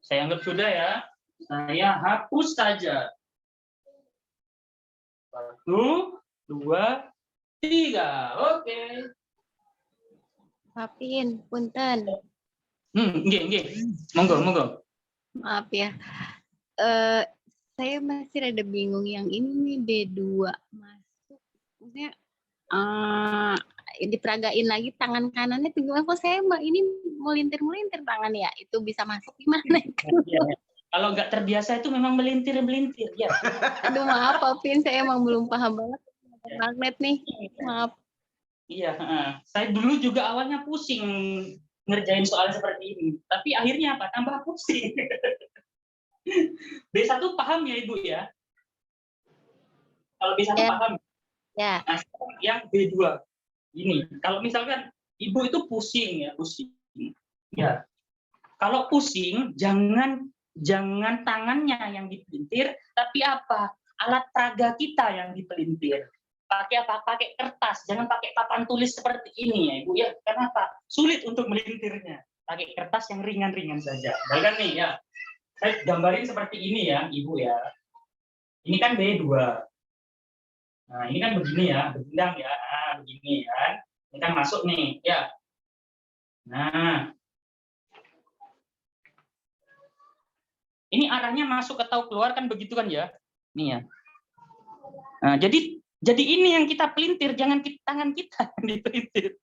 Saya anggap sudah ya. Saya hapus saja. 1, 2, 3. Oke. Maafin, punten. Nggih. Monggo. Maaf ya. Saya masih rada bingung yang ini nih B2 masuk. Maksudnya diperagain lagi tangan kanannya tuh gimana? Kok saya ini melintir tangan ya? Itu bisa masuk gimana itu? Ya. Kalau nggak terbiasa itu memang melintir ya. Aduh maaf, Pin, saya emang belum paham banget magnet nih. Maaf. Iya, saya dulu juga awalnya pusing ngerjain soal seperti ini, tapi akhirnya apa? Tambah pusing. B1 paham ya Ibu ya? Kalau B1 Ya, paham. ya. Nah, sekarang yang B2. Ini, kalau misalkan Ibu itu pusing ya, pusing. Ya. Kalau pusing, jangan tangannya yang dipelintir, tapi apa? Alat peraga kita yang dipelintir. Pakai apa? Pakai kertas, jangan pakai papan tulis seperti ini ya Ibu ya. Kenapa? Sulit untuk melintirnya. Pakai kertas yang ringan-ringan saja. Bahkan nih ya, saya gambarin seperti ini ya Ibu ya. Ini kan B2. Nah, ini kan begini ya, bendang ya. Nah, begini kan. Ini kan masuk nih, ya. Nah, ini arahnya masuk atau keluar kan begitu kan ya? Nih ya. Nah, jadi ini yang kita pelintir, jangan tangan kita yang dipelintir.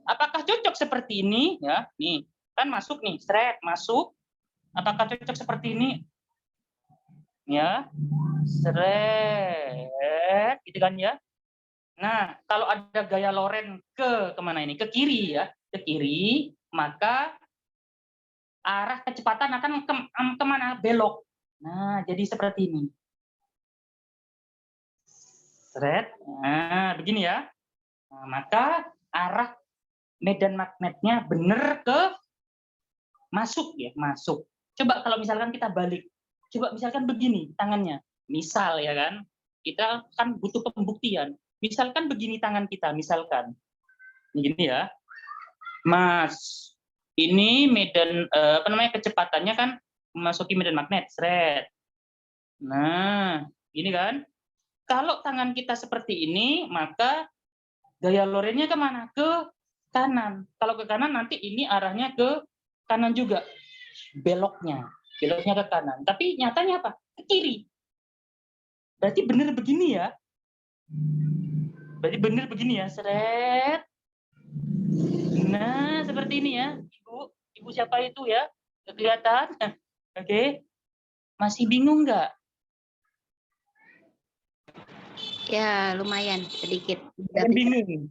Apakah cocok seperti ini? Ya, nih kan masuk nih, seret masuk. Apakah cocok seperti ini? Ya, seret, gitu kan ya? Nah, kalau ada gaya loren kemana ini? Ke kiri ya, ke kiri, maka arah kecepatan akan kemana? Belok. Nah, jadi seperti ini. Seret, nah begini ya. Nah, maka arah medan magnetnya benar ke masuk ya, masuk. Coba kalau misalkan kita balik, coba misalkan begini tangannya, misal ya kan, kita kan butuh pembuktian. Misalkan begini tangan kita, misalkan, begini ya, Mas, ini medan apa namanya kecepatannya kan memasuki medan magnet, seret. Nah, ini kan, kalau tangan kita seperti ini, maka gaya lorennya kemana? Ke kanan. Kalau ke kanan nanti ini arahnya ke kanan juga. Beloknya ke kanan. Tapi nyatanya apa? Ke kiri. Berarti benar begini ya. Berarti benar begini ya. Seret. Nah, seperti ini ya. Ibu siapa itu ya? Kelihatan? Oke. Masih bingung nggak? Ya, lumayan sedikit. Bingung.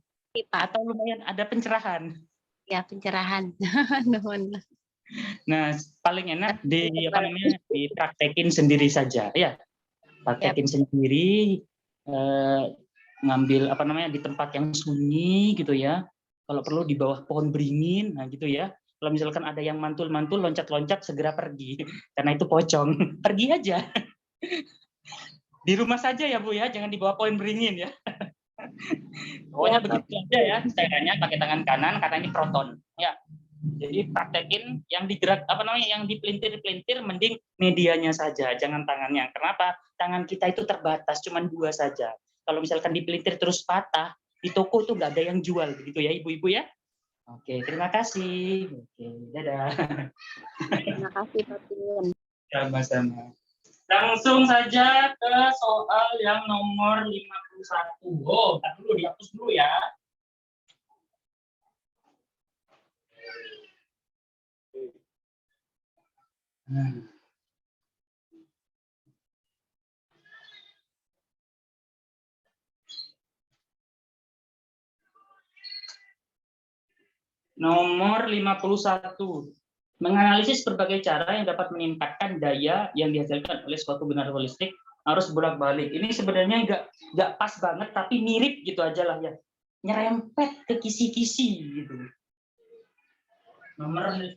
Atau lumayan ada pencerahan. Ya, pencerahan. Nah, paling enak dipraktekin sendiri saja, ya. Praktekin sendiri, ngambil apa namanya di tempat yang sunyi gitu ya. Kalau perlu di bawah pohon beringin, nah gitu ya. Kalau misalkan ada yang mantul-mantul, loncat-loncat, segera pergi karena itu pocong. Pergi aja. Di rumah saja ya Bu ya, jangan di bawah pohon beringin ya. Pokoknya begitu aja ya, caranya pakai tangan kanan karena ini proton. Ya. Jadi praktekin yang digerak apa namanya yang dipelintir-pelintir mending medianya saja, jangan tangannya. Kenapa? Tangan kita itu terbatas, cuma 2 saja. Kalau misalkan dipelintir terus patah, di toko itu nggak ada yang jual, begitu ya ibu-ibu ya. Oke, terima kasih. Oke, dadah. Terima kasih Pak Pin. Sama-sama. Langsung saja ke soal yang nomor 51. Oh, tak dulu dihapus dulu ya. Nomor 51. Menganalisis berbagai cara yang dapat meningkatkan daya yang dihasilkan oleh suatu generator listrik harus bolak-balik. Ini sebenarnya nggak pas banget, tapi mirip gitu aja lah ya. Nyerempet ke kisi-kisi gitu. Nomor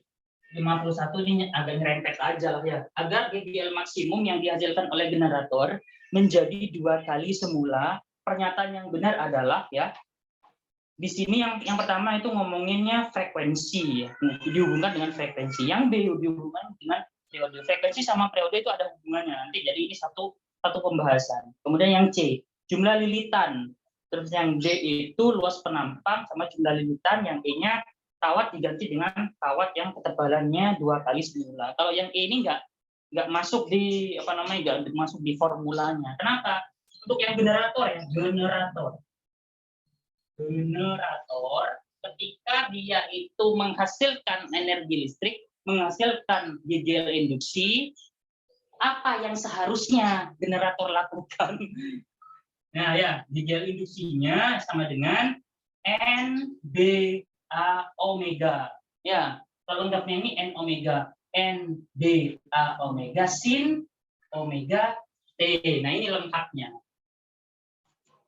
51 ini agak nyerempet aja lah ya. Agar GGL maksimum yang dihasilkan oleh generator menjadi 2 kali semula, pernyataan yang benar adalah ya. Di sini yang pertama itu ngomonginnya frekuensi ya, dihubungkan dengan frekuensi. Yang B dihubungkan dengan periode. Frekuensi sama periode itu ada hubungannya nanti. Jadi ini satu pembahasan. Kemudian yang C, jumlah lilitan. Terus yang D itu luas penampang sama jumlah lilitan. Yang E-nya kawat diganti dengan kawat yang ketebalannya 2 kali semula. Kalau yang E ini nggak masuk di apa namanya nggak masuk di formulanya. Kenapa? Untuk yang generator ketika dia itu menghasilkan energi listrik, menghasilkan GGL induksi, apa yang seharusnya generator lakukan? Nah ya, GGL induksinya sama dengan NBA omega. Ya, kalau lengkapnya ini N omega. NBA omega sin omega T. Nah, ini lengkapnya.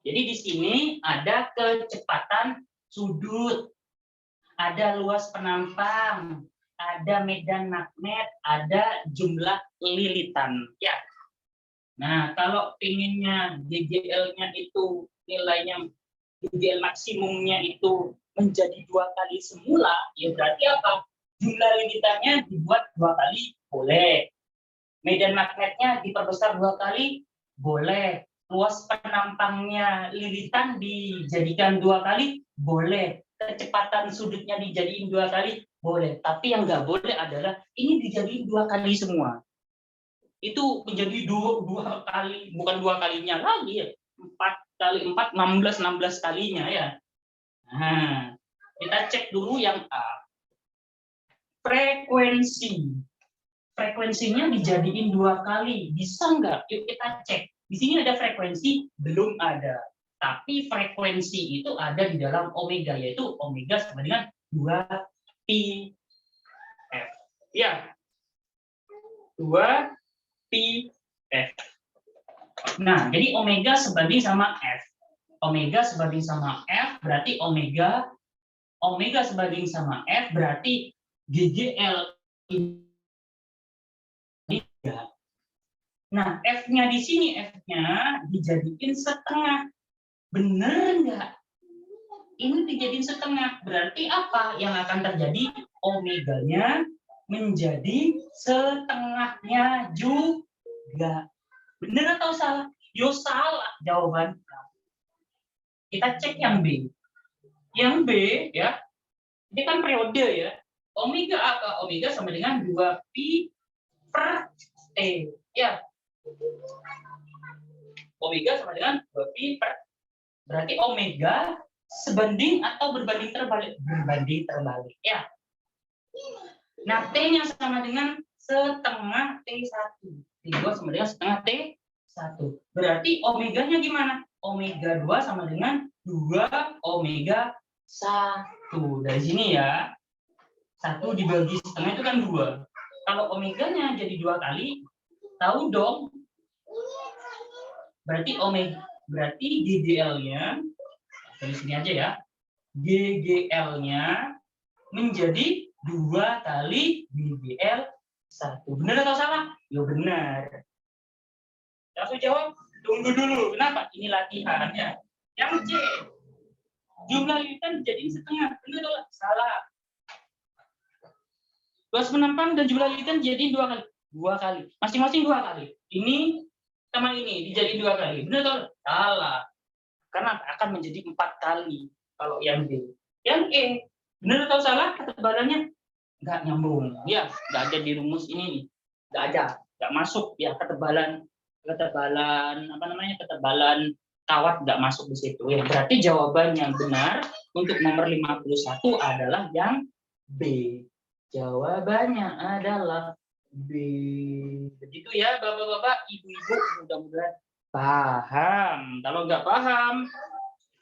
Jadi di sini ada kecepatan sudut, ada luas penampang, ada medan magnet, ada jumlah lilitan. Ya. Nah, kalau pinginnya GGL-nya itu nilainya GGL maksimumnya itu menjadi 2 kali semula, ya berarti apa? Jumlah lilitannya dibuat 2 kali, boleh. Medan magnetnya diperbesar 2 kali, boleh. Luas penampangnya lilitan dijadikan 2 kali, boleh. Kecepatan sudutnya dijadiin 2 kali, boleh. Tapi yang nggak boleh adalah ini dijadiin 2 kali semua. Itu menjadi dua kali, bukan 2 kalinya lagi ya. 4 kali 4, 16 kalinya ya. Nah, kita cek dulu yang A. Frekuensi. Frekuensinya dijadiin 2 kali, bisa nggak? Yuk kita cek. Di sini ada frekuensi, belum ada. Tapi frekuensi itu ada di dalam omega, yaitu omega sama dengan 2pi f. Ya, 2pi f. Nah, jadi omega sebanding sama f. Omega sebanding sama f berarti omega sebanding sama f berarti GGL ini. Nah, F-nya di sini, F-nya dijadiin setengah. Bener nggak? Ini dijadiin setengah. Berarti apa yang akan terjadi? Omeganya menjadi setengahnya juga. Bener atau salah? Yo salah jawaban. Kita cek yang B. Yang B, ya, ini kan periode ya. Omega apa? Omega sama dengan 2pi per T. Ya, omega sama dengan 2pi per. Berarti omega sebanding atau berbanding terbalik? Berbanding terbalik. Ya. Nah, T-nya sama dengan setengah T1. T2 sama dengan setengah T1. Berarti omeganya gimana? Omega 2 sama dengan 2 omega 1. Dari sini ya. 1 dibagi setengah itu kan 2. Kalau omeganya jadi 2 kali, tahu dong. Berarti GGL-nya dari sini aja ya. GGL-nya menjadi 2 kali GGL 1. Benar atau salah? Ya benar. Langsung jawab. Tunggu dulu. Kenapa? Ini latihannya. Yang C. Jumlah lilitan jadi setengah. Benar atau salah? Luas penampang dan jumlah lilitan jadi 2 kali. 2 kali. Masing-masing 2 kali. Ini sama ini dijadiin 2 kali. Benar atau salah? Karena akan menjadi 4 kali kalau yang B. Yang E, benar atau salah ketebalannya? Nggak nyambung. Ya, nggak ada di rumus ini nih. Nggak ada, nggak masuk ya ketebalan apa namanya ketebalan kawat nggak masuk di situ. Ya, berarti jawaban yang benar untuk nomor 51 adalah yang B. Jawabannya adalah B. Begitu ya, bapak-bapak, ibu-ibu, mudah-mudahan paham. Kalau nggak paham,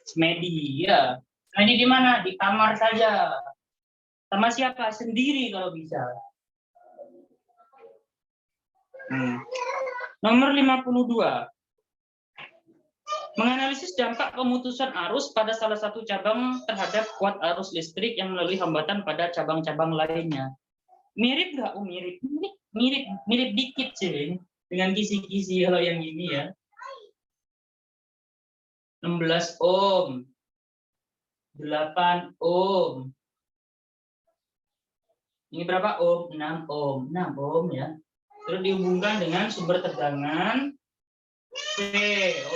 Smedi ya. Smedi di mana? Di kamar saja. Sama siapa? Sendiri kalau bisa. Nomor 52. Menganalisis dampak pemutusan arus pada salah satu cabang terhadap kuat arus listrik yang melalui hambatan pada cabang-cabang lainnya. Mirip nggak? Oh, mirip dikit sih dengan kisi-kisi kalau yang ini ya. 16 ohm, 8 ohm. Ini berapa ohm? 6 ohm. 6 ohm ya. Terus dihubungkan dengan sumber tegangan C.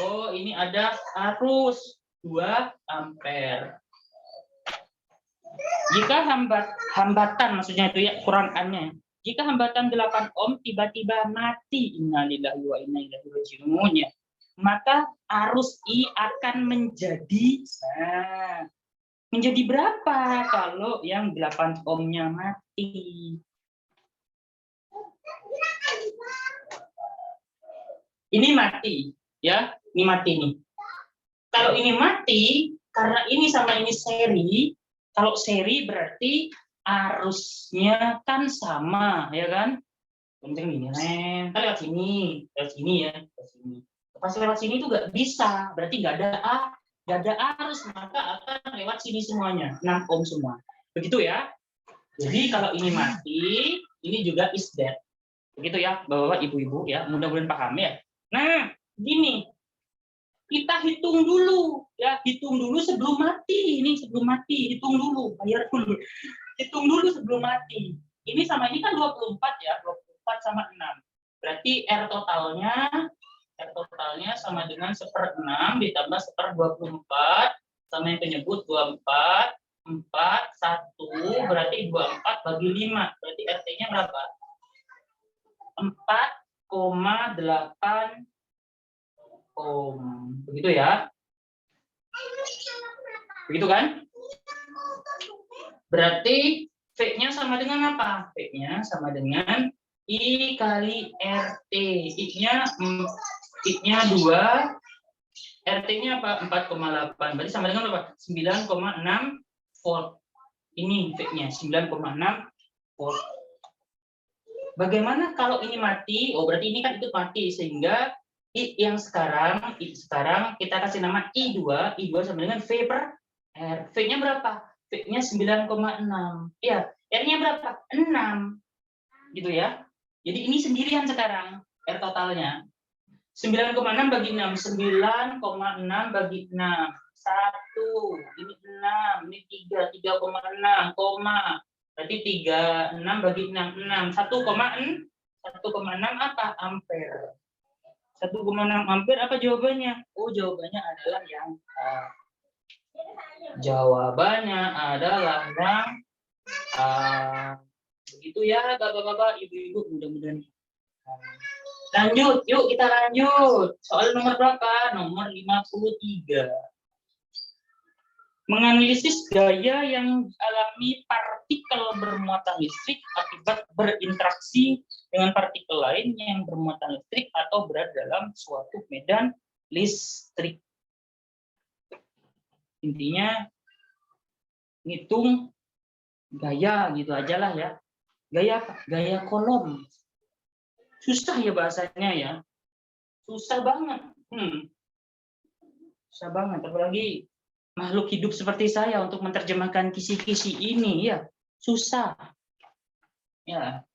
Oh, ini ada arus 2 ampere. Jika hambatan maksudnya itu ya Quran-nya. Jika hambatan 8 ohm tiba-tiba mati, innalillahi wa inna ilaihi raji'un ya. Maka arus I akan menjadi menjadi berapa kalau yang 8 ohmnya mati? Ini mati, ya. Ini mati nih. Kalau ini mati, karena ini sama ini seri, kalau seri berarti arusnya kan sama, ya kan? Kenceng gini, kita lewat sini ya, lewat sini. Pas lewat sini itu nggak bisa, berarti nggak ada arus, maka akan lewat sini semuanya, 6 ohm semua. Begitu ya. Jadi kalau ini mati, ini juga is dead. Begitu ya, Bapak-bapak, Ibu-ibu ya, mudah-mudahan paham ya. Nah, gini. Kita hitung dulu ya, hitung dulu sebelum mati. Ini sebelum mati, hitung dulu, bayar dulu. Hitung dulu sebelum mati. Ini sama ini kan 24 ya, 24 sama 6. Berarti R totalnya sama dengan 1/6 ditambah 1/24 sama yang penyebut 24, 4, 1, berarti 24 bagi 5. Berarti RT-nya berapa? 4,8 ohm. Begitu ya. Begitu kan? Berarti V-nya sama dengan apa? V-nya sama dengan I kali RT. I-nya 2, RT-nya apa? 4,8. Berarti sama dengan berapa? 9,6 volt. Ini V-nya 9,6 volt. Bagaimana kalau ini mati? Oh, berarti ini kan ikut mati, sehingga I yang sekarang kita kasih nama I2 sama dengan V per R. V-nya berapa? V-nya 9,6. Ya, R-nya berapa? 6. Gitu ya. Jadi ini sendirian sekarang R totalnya. 9,6 bagi 6, 9,6 bagi 6. 1, ini 6, ini 3, 3,6, koma. Berarti 36 bagi 6, 6. 1,6 apa? Ampere. 1,6 ampere apa jawabannya? Oh, jawabannya adalah yang A. Jawabannya adalah yang A. Begitu ya, Bapak-bapak, Ibu-ibu, mudah-mudahan. Lanjut, yuk kita lanjut. Soal nomor berapa? Nomor 53. Menganalisis gaya yang dialami partikel bermuatan listrik akibat berinteraksi dengan partikel lain yang bermuatan listrik atau berada dalam suatu medan listrik. Intinya ngitung gaya gitu aja lah ya. Gaya apa? Gaya kolom. Susah ya bahasanya ya. Susah banget. Susah banget, apalagi makhluk hidup seperti saya untuk menerjemahkan kisi-kisi ini ya susah. Ya,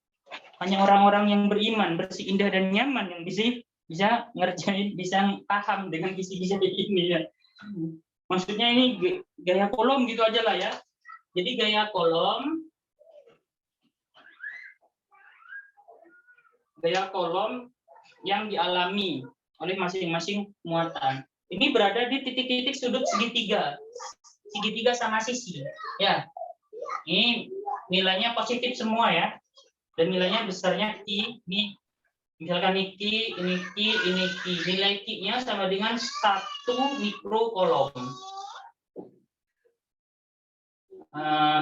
hanya orang-orang yang beriman, bersih, indah dan nyaman yang bisa ngerjain, bisa paham dengan kisi-kisi ini ya. Maksudnya ini gaya kolom gitu aja lah ya. Jadi gaya kolom yang dialami oleh masing-masing muatan. Ini berada di titik-titik sudut segitiga sama sisi. Ya, ini nilainya positif semua ya, dan nilainya besarnya Ki. Ini misalkan ini Ki, ini Ki, ini Ki. Nilai Ki-nya sama dengan 1 mikrokolom.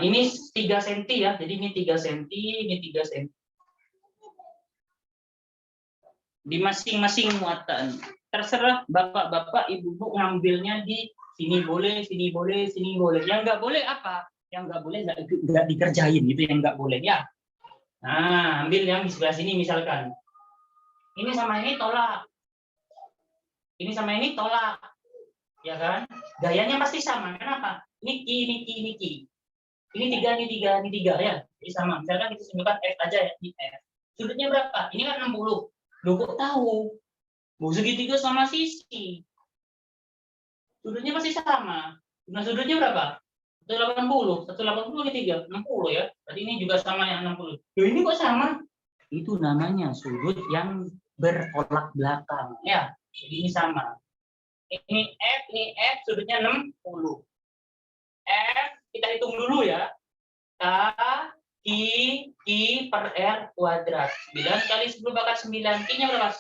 Ini 3 cm ya, jadi ini 3 cm, ini 3 cm. Di masing-masing muatan. Terserah bapak-bapak, ibu-ibu ngambilnya di sini boleh, sini boleh, sini boleh. Yang nggak boleh apa? Yang nggak boleh nggak dikerjain gitu, yang nggak boleh ya. Nah, ambil yang di sebelah sini misalkan. Ini sama ini tolak. Ini sama ini tolak. Ya kan? Gayanya pasti sama. Kenapa? Ini Ki, ini Ki, ini Ki. Ini 3, ini 3, ini 3 ya. Jadi sama. Misalkan kita simpulkan F aja ya, di F. Sudutnya berapa? Ini kan 60. Loh kok tahu? Segitiga sama sisi. Sudutnya pasti sama. Nah, sudutnya berapa? 180. 180 ini 3, 60 ya. Berarti ini juga sama yang 60. Loh ini kok sama? Itu namanya sudut yang bertolak belakang. Ya, jadi ini sama. Ini F, sudutnya 60. F, kita hitung dulu ya. K, I per R kuadrat. 9 kali 10 pangkat 9. Q-nya berapa?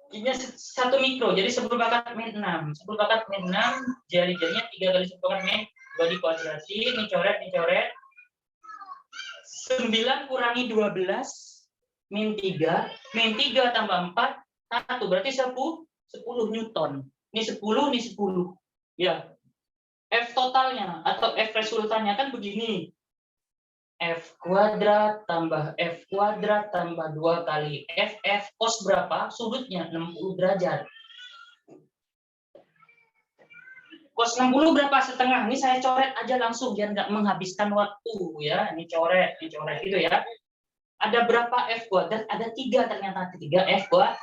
Q-nya 1 mikro, jadi 10 pangkat min 6. 10 pangkat min 6, jari-jarinya 3 kali 10 pangkat min 2 dikuadrasi, dicoret. 9 kurangi 12, min 3 tambah 4, 1. Berarti 10 Newton. Ini 10, ini 10. Ya, F totalnya atau F resultannya kan begini. F kuadrat tambah F kuadrat tambah 2 kali F cos berapa? Sudutnya 60 derajat. Cos 60 berapa setengah? Ini saya coret aja langsung biar nggak menghabiskan waktu ya. Ini coret gitu ya. Ada berapa F kuadrat? Ada 3 ternyata. 3 F kuadrat.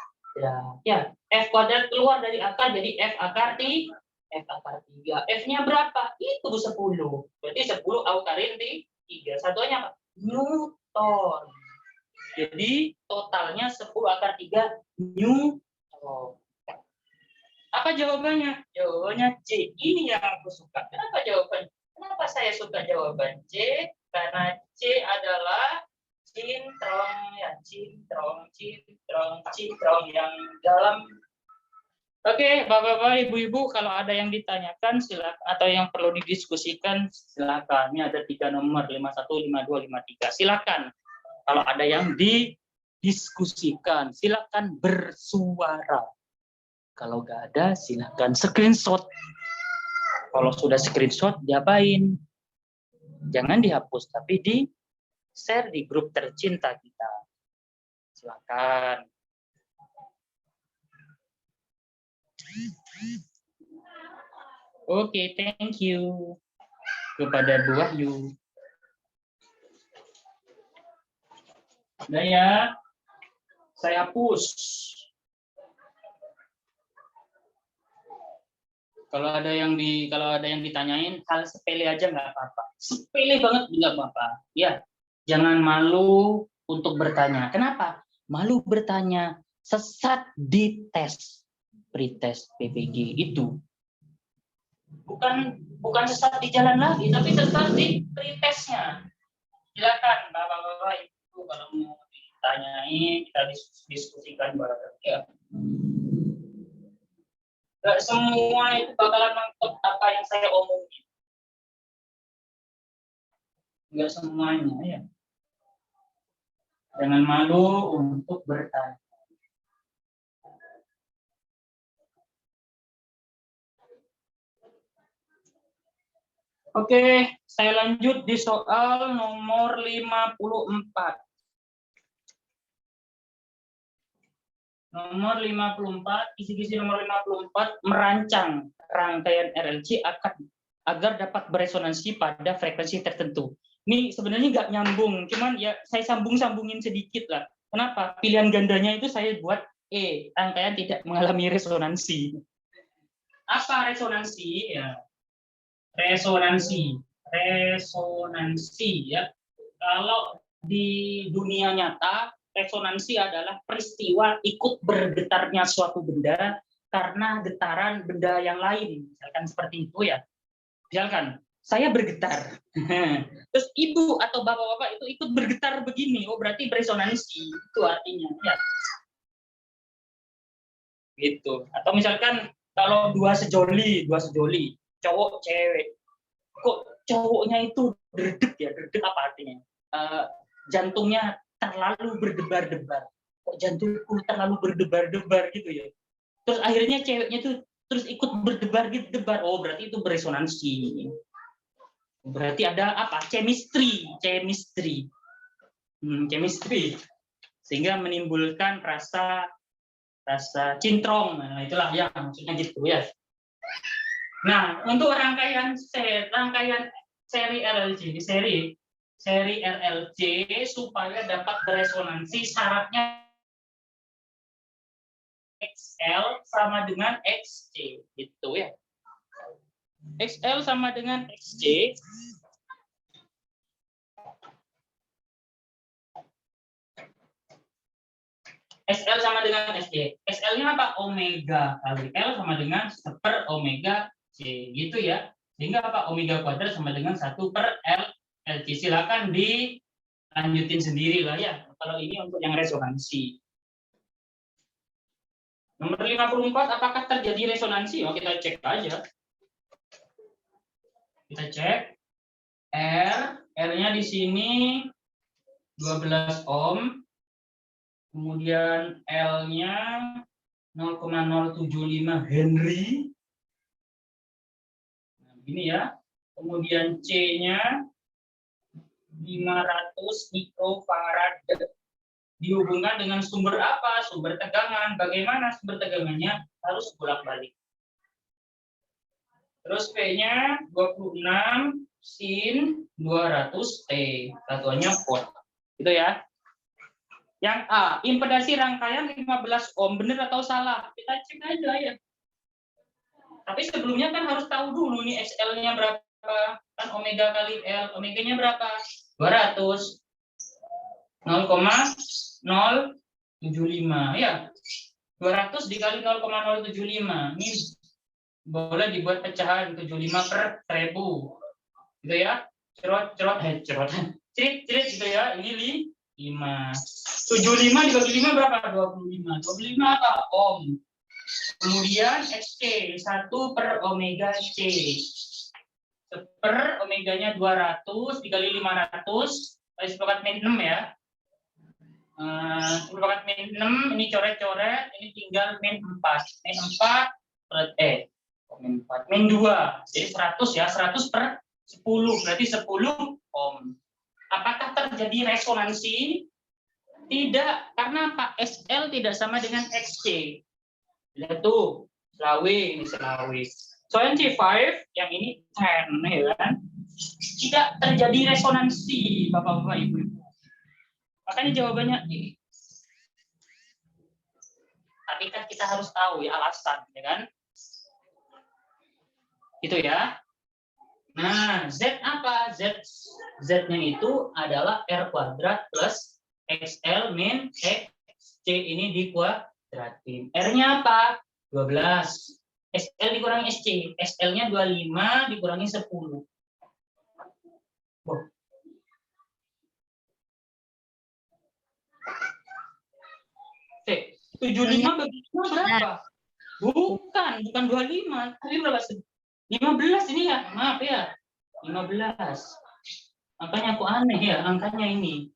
Ya, F kuadrat keluar dari akar jadi F akar 3. F-nya berapa? Itu 10. Berarti 10 akarin 3. Satunya apa? Newton. Jadi totalnya 10 akar 3 Newton. Apa jawabannya? Jawabannya C. Ini yang aku suka. Kenapa jawabannya? Kenapa saya suka jawaban C? Karena C adalah cintrong ya, cintrong yang dalam. Oke, Bapak-bapak, Ibu-ibu, kalau ada yang ditanyakan silakan atau yang perlu didiskusikan silakan. Ini ada 3 nomor 51, 52, 53. Silakan. Kalau ada yang didiskusikan, silakan bersuara. Kalau nggak ada, silakan screenshot. Kalau sudah screenshot, diapain? Jangan dihapus, tapi di-share di grup tercinta kita. Silakan. Oke, thank you kepada Bu Wahyu. Udah ya, saya hapus. Kalau ada yang ditanyain hal sepele aja nggak apa-apa. Sepele banget nggak apa-apa. Ya, jangan malu untuk bertanya. Kenapa? Malu bertanya. Sesat di tes, pretest PPG itu. Bukan sesat di jalan lagi, tapi sesat di pretestnya. Silakan Bapak-bapak Ibu kalau mau ditanyain kita diskusikan bareng ya. Gak semua itu bakalan nangkep apa yang saya omongin. Gak semuanya ya. Jangan malu untuk bertanya. Oke, saya lanjut di soal nomor 54. Nomor 54, kisi-kisi nomor 54 merancang rangkaian RLC agar dapat beresonansi pada frekuensi tertentu. Ini sebenarnya nggak nyambung, cuman ya saya sambungin sedikit lah. Kenapa? Pilihan gandanya itu saya buat E, rangkaian tidak mengalami resonansi. Apa resonansi? Ya, resonansi ya. Kalau di dunia nyata, resonansi adalah peristiwa ikut bergetarnya suatu benda karena getaran benda yang lain. Misalkan seperti itu ya. Misalkan saya bergetar. Terus ibu atau bapak-bapak itu ikut bergetar begini. Oh, berarti beresonansi. Itu artinya ya. Gitu. Atau misalkan kalau dua sejoli, cowok cewek. Kok cowoknya itu dredeg ya? Dredeg apa artinya? Jantungnya terlalu berdebar-debar. Kok jantungku terlalu berdebar-debar gitu ya. Terus akhirnya ceweknya tuh terus ikut berdebar-debar. Oh, berarti itu beresonansi. Berarti ada apa? Chemistry. Sehingga menimbulkan rasa cintrong. Nah, itulah yang maksudnya gitu ya. Nah, untuk rangkaian seri RLC supaya dapat beresonansi syaratnya XL sama dengan XC gitu ya. XL sama dengan XC. SL sama dengan SC. SL-nya apa? Omega kali L sama dengan 1 per omega C. Gitu ya. Sehingga apa? Omega kuadrat sama dengan 1 per LC. Silakan dilanjutin sendiri lah ya. Kalau ini untuk yang resonansi. Nomor 54, apakah terjadi resonansi? Oh, kita cek aja. Kita cek. R-nya di sini 12 ohm. Kemudian L-nya 0,075 Henry. Ini ya. Kemudian C-nya 500 mikrofarad. Dihubungkan dengan sumber apa? Sumber tegangan. Bagaimana sumber tegangannya? Harus bolak-balik. Terus P-nya 26 sin 200 T. Satuannya volt. Gitu ya. Yang A, impedasi rangkaian 15 ohm. Benar atau salah? Kita cek aja ya. Tapi sebelumnya kan harus tahu dulu nih XL-nya berapa. Kan omega kali L. Omeganya berapa? 200. 0,075. Ya. 200 dikali 0,075. Ini boleh dibuat pecahan 75 per 1000. Gitu ya. Cerit gitu ya. Ini 5. 75 dibagi 5 berapa? 25. 25 apa? Ohm. Kemudian XC 1 per omega C. Per omeganya 200 dikali 500. Saya sepakat min 6 ya. Sepakat min 6, ini coret-coret, ini tinggal min 4. Min 4 min 2. Jadi 100 ya, 100 per 10, berarti 10 ohm. Apakah terjadi resonansi? Tidak, karena Pak SL tidak sama dengan XC. Lihat tuh, selawi, ini selawi. 25, yang ini 10, ya kan? Tidak terjadi resonansi, Bapak-Bapak, Ibu-Ibu. Makanya jawabannya E. Tapi kan kita harus tahu ya alasan, ya kan? Itu ya. Nah, Z apa? Z-nya itu adalah R kuadrat plus XL min XC ini dikuadratin. R-nya apa? 12. SL dikurangi SC. SL-nya 25 dikurangi 10. Oh. Oke, 75 bagi 5 berapa? Bukan 25. Tapi berapa? 15 ini ya, maaf ya. 15. Makanya aku aneh ya, angkanya ini.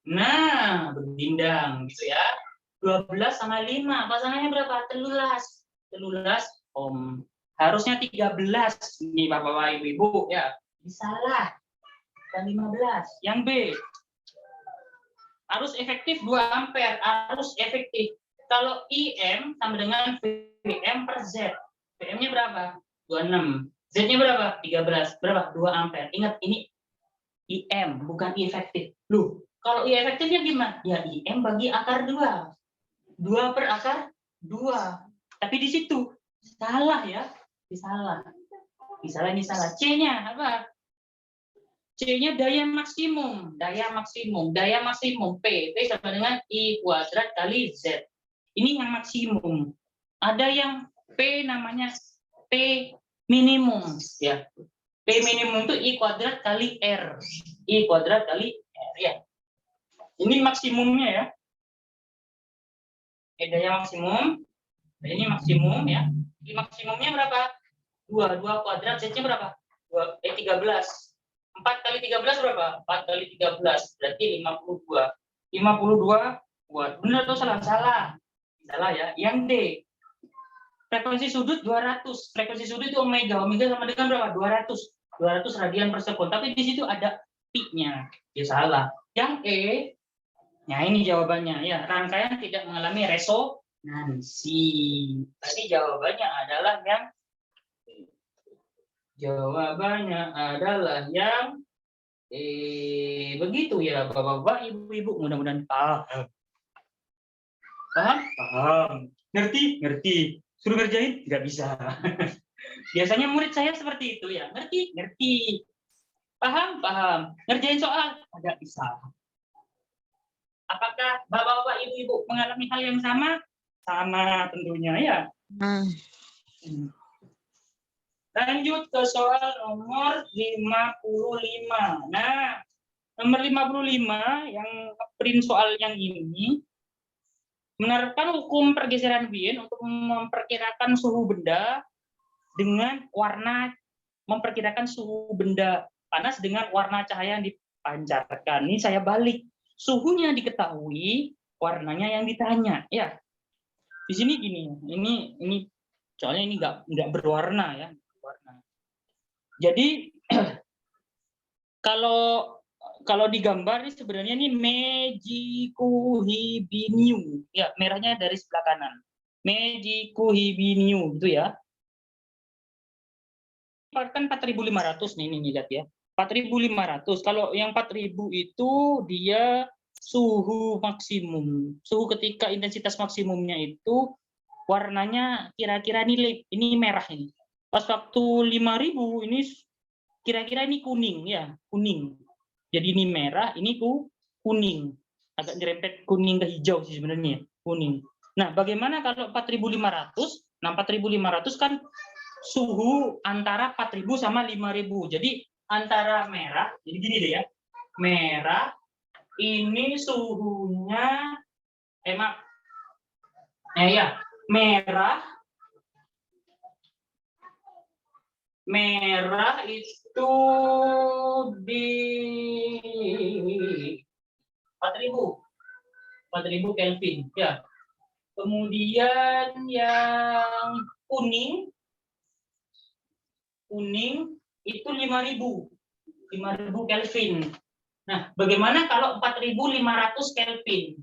Nah, berdindang gitu ya. 12 sama 5, pasangannya berapa? 13 ohm. Harusnya 13 nih Bapak-Bapak Ibu-Ibu ya. Ini salah. Dan 15. Yang B. Arus efektif 2 ampere, arus efektif. Kalau IM sama dengan VM per Z. VM-nya berapa? 26. Z-nya berapa? 13. Berapa? 2 ampere. Ingat, ini IM, bukan I efektif. Loh, kalau I efektifnya gimana? Ya, IM bagi akar 2. 2 per akar 2. Tapi di situ, salah ya. Salah. Ini salah. C-nya apa? C-nya daya maksimum. Daya maksimum P. P sama dengan I kuadrat kali Z. Ini yang maksimum. Ada yang P namanya P minimum. Ya. P minimum itu I kuadrat kali R. I kuadrat kali R. Ya. Ini maksimumnya ya. Daya maksimum. Ini maksimum ya. I maksimumnya berapa? 2 kuadrat. Z-nya berapa? 13. 4 kali 13 berapa? 4 kali 13 berarti 52. 52 buat. Benar atau salah? Salah ya. Yang D. Frekuensi sudut 200. Frekuensi sudut itu omega. Omega sama dengan berapa? 200 radian per sekund. Tapi di situ ada pi-nya. Ya salah. Yang E. Nah, ini jawabannya ya. Rangkaian tidak mengalami resonansi. Tadi jawabannya adalah yang begitu ya Bapak-bapak, Ibu-ibu, mudah-mudahan paham. Paham. Ngerti. Suruh ngerjain nggak bisa. Biasanya murid saya seperti itu ya. Ngerti. Paham. Ngerjain soal nggak bisa. Apakah Bapak-bapak, Ibu-ibu mengalami hal yang sama? Sama tentunya ya. Lanjut ke soal nomor 55. Nah, nomor 55 yang print soal yang ini menerapkan hukum pergeseran Wien untuk memperkirakan suhu benda dengan warna, memperkirakan suhu benda panas dengan warna cahaya yang dipancarkan. Ini saya balik. Suhunya diketahui, warnanya yang ditanya. Ya, di sini gini. Ini soalnya ini nggak berwarna ya. Jadi kalau di gambar ini sebenarnya ini Meiji Hibiniu. Ya, merahnya dari sebelah kanan. Meiji Hibiniu gitu ya. Kan 4.500 nih, ini lihat ya. 4.500. Kalau yang 4.000 itu dia suhu maksimum. Suhu ketika intensitas maksimumnya itu warnanya kira-kira ini merah ini. Pas waktu 5.000 ini kira-kira ini kuning ya, kuning. Jadi ini merah, ini kuning. Agak nyerempet kuning ke hijau sih sebenarnya, kuning. Nah, bagaimana kalau 4.500? Nah, 4.500 kan suhu antara 4.000 sama 5.000. Jadi antara merah, jadi gini deh ya. Merah ini suhunya merah itu di 4.000 Kelvin ya. Kemudian yang kuning itu 5.000 Kelvin. Nah, bagaimana kalau 4.500 Kelvin?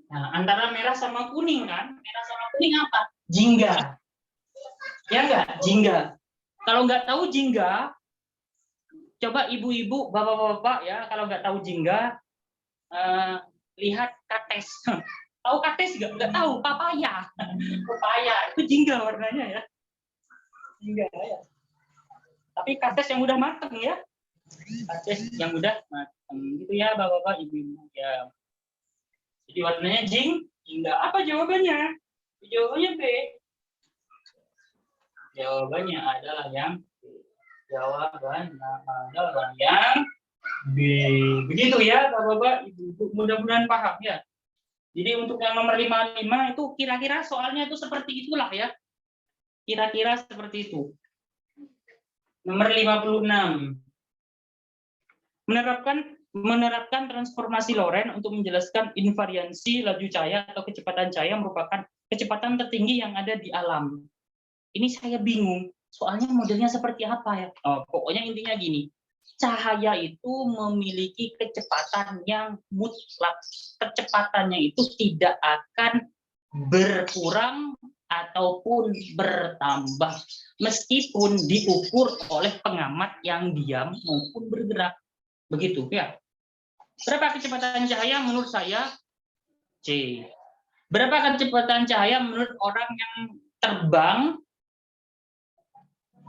Nah, antara merah sama kuning kan? Merah sama kuning apa? Jingga. Ya enggak? Jingga. Kalau nggak tahu jingga, coba ibu-ibu, bapak-bapak ya, kalau nggak tahu jingga, lihat kates. Tahu kates nggak? Nggak tahu, papaya. Papaya, itu jingga warnanya ya. Jingga ya. Tapi kates yang udah matang ya. Kates yang udah matang. Gitu ya, bapak-bapak, ibu-ibu ya. Jadi warnanya jingga. Apa jawabannya? Jawabannya B. Jawabannya adalah yang yang B. Begitu ya, Bapak-bapak, Ibu. Mudah-mudahan paham ya. Jadi untuk yang nomor 55 itu kira-kira soalnya itu seperti itulah ya. Kira-kira seperti itu. Nomor 56. Menerapkan transformasi Lorentz untuk menjelaskan invariansi laju cahaya atau kecepatan cahaya merupakan kecepatan tertinggi yang ada di alam. Ini saya bingung, soalnya modelnya seperti apa ya? Pokoknya intinya gini, cahaya itu memiliki kecepatan yang mutlak. Kecepatannya itu tidak akan berkurang ataupun bertambah, meskipun diukur oleh pengamat yang diam maupun bergerak. Begitu ya. Berapa kecepatan cahaya menurut saya? C. Berapa kecepatan cahaya menurut orang yang terbang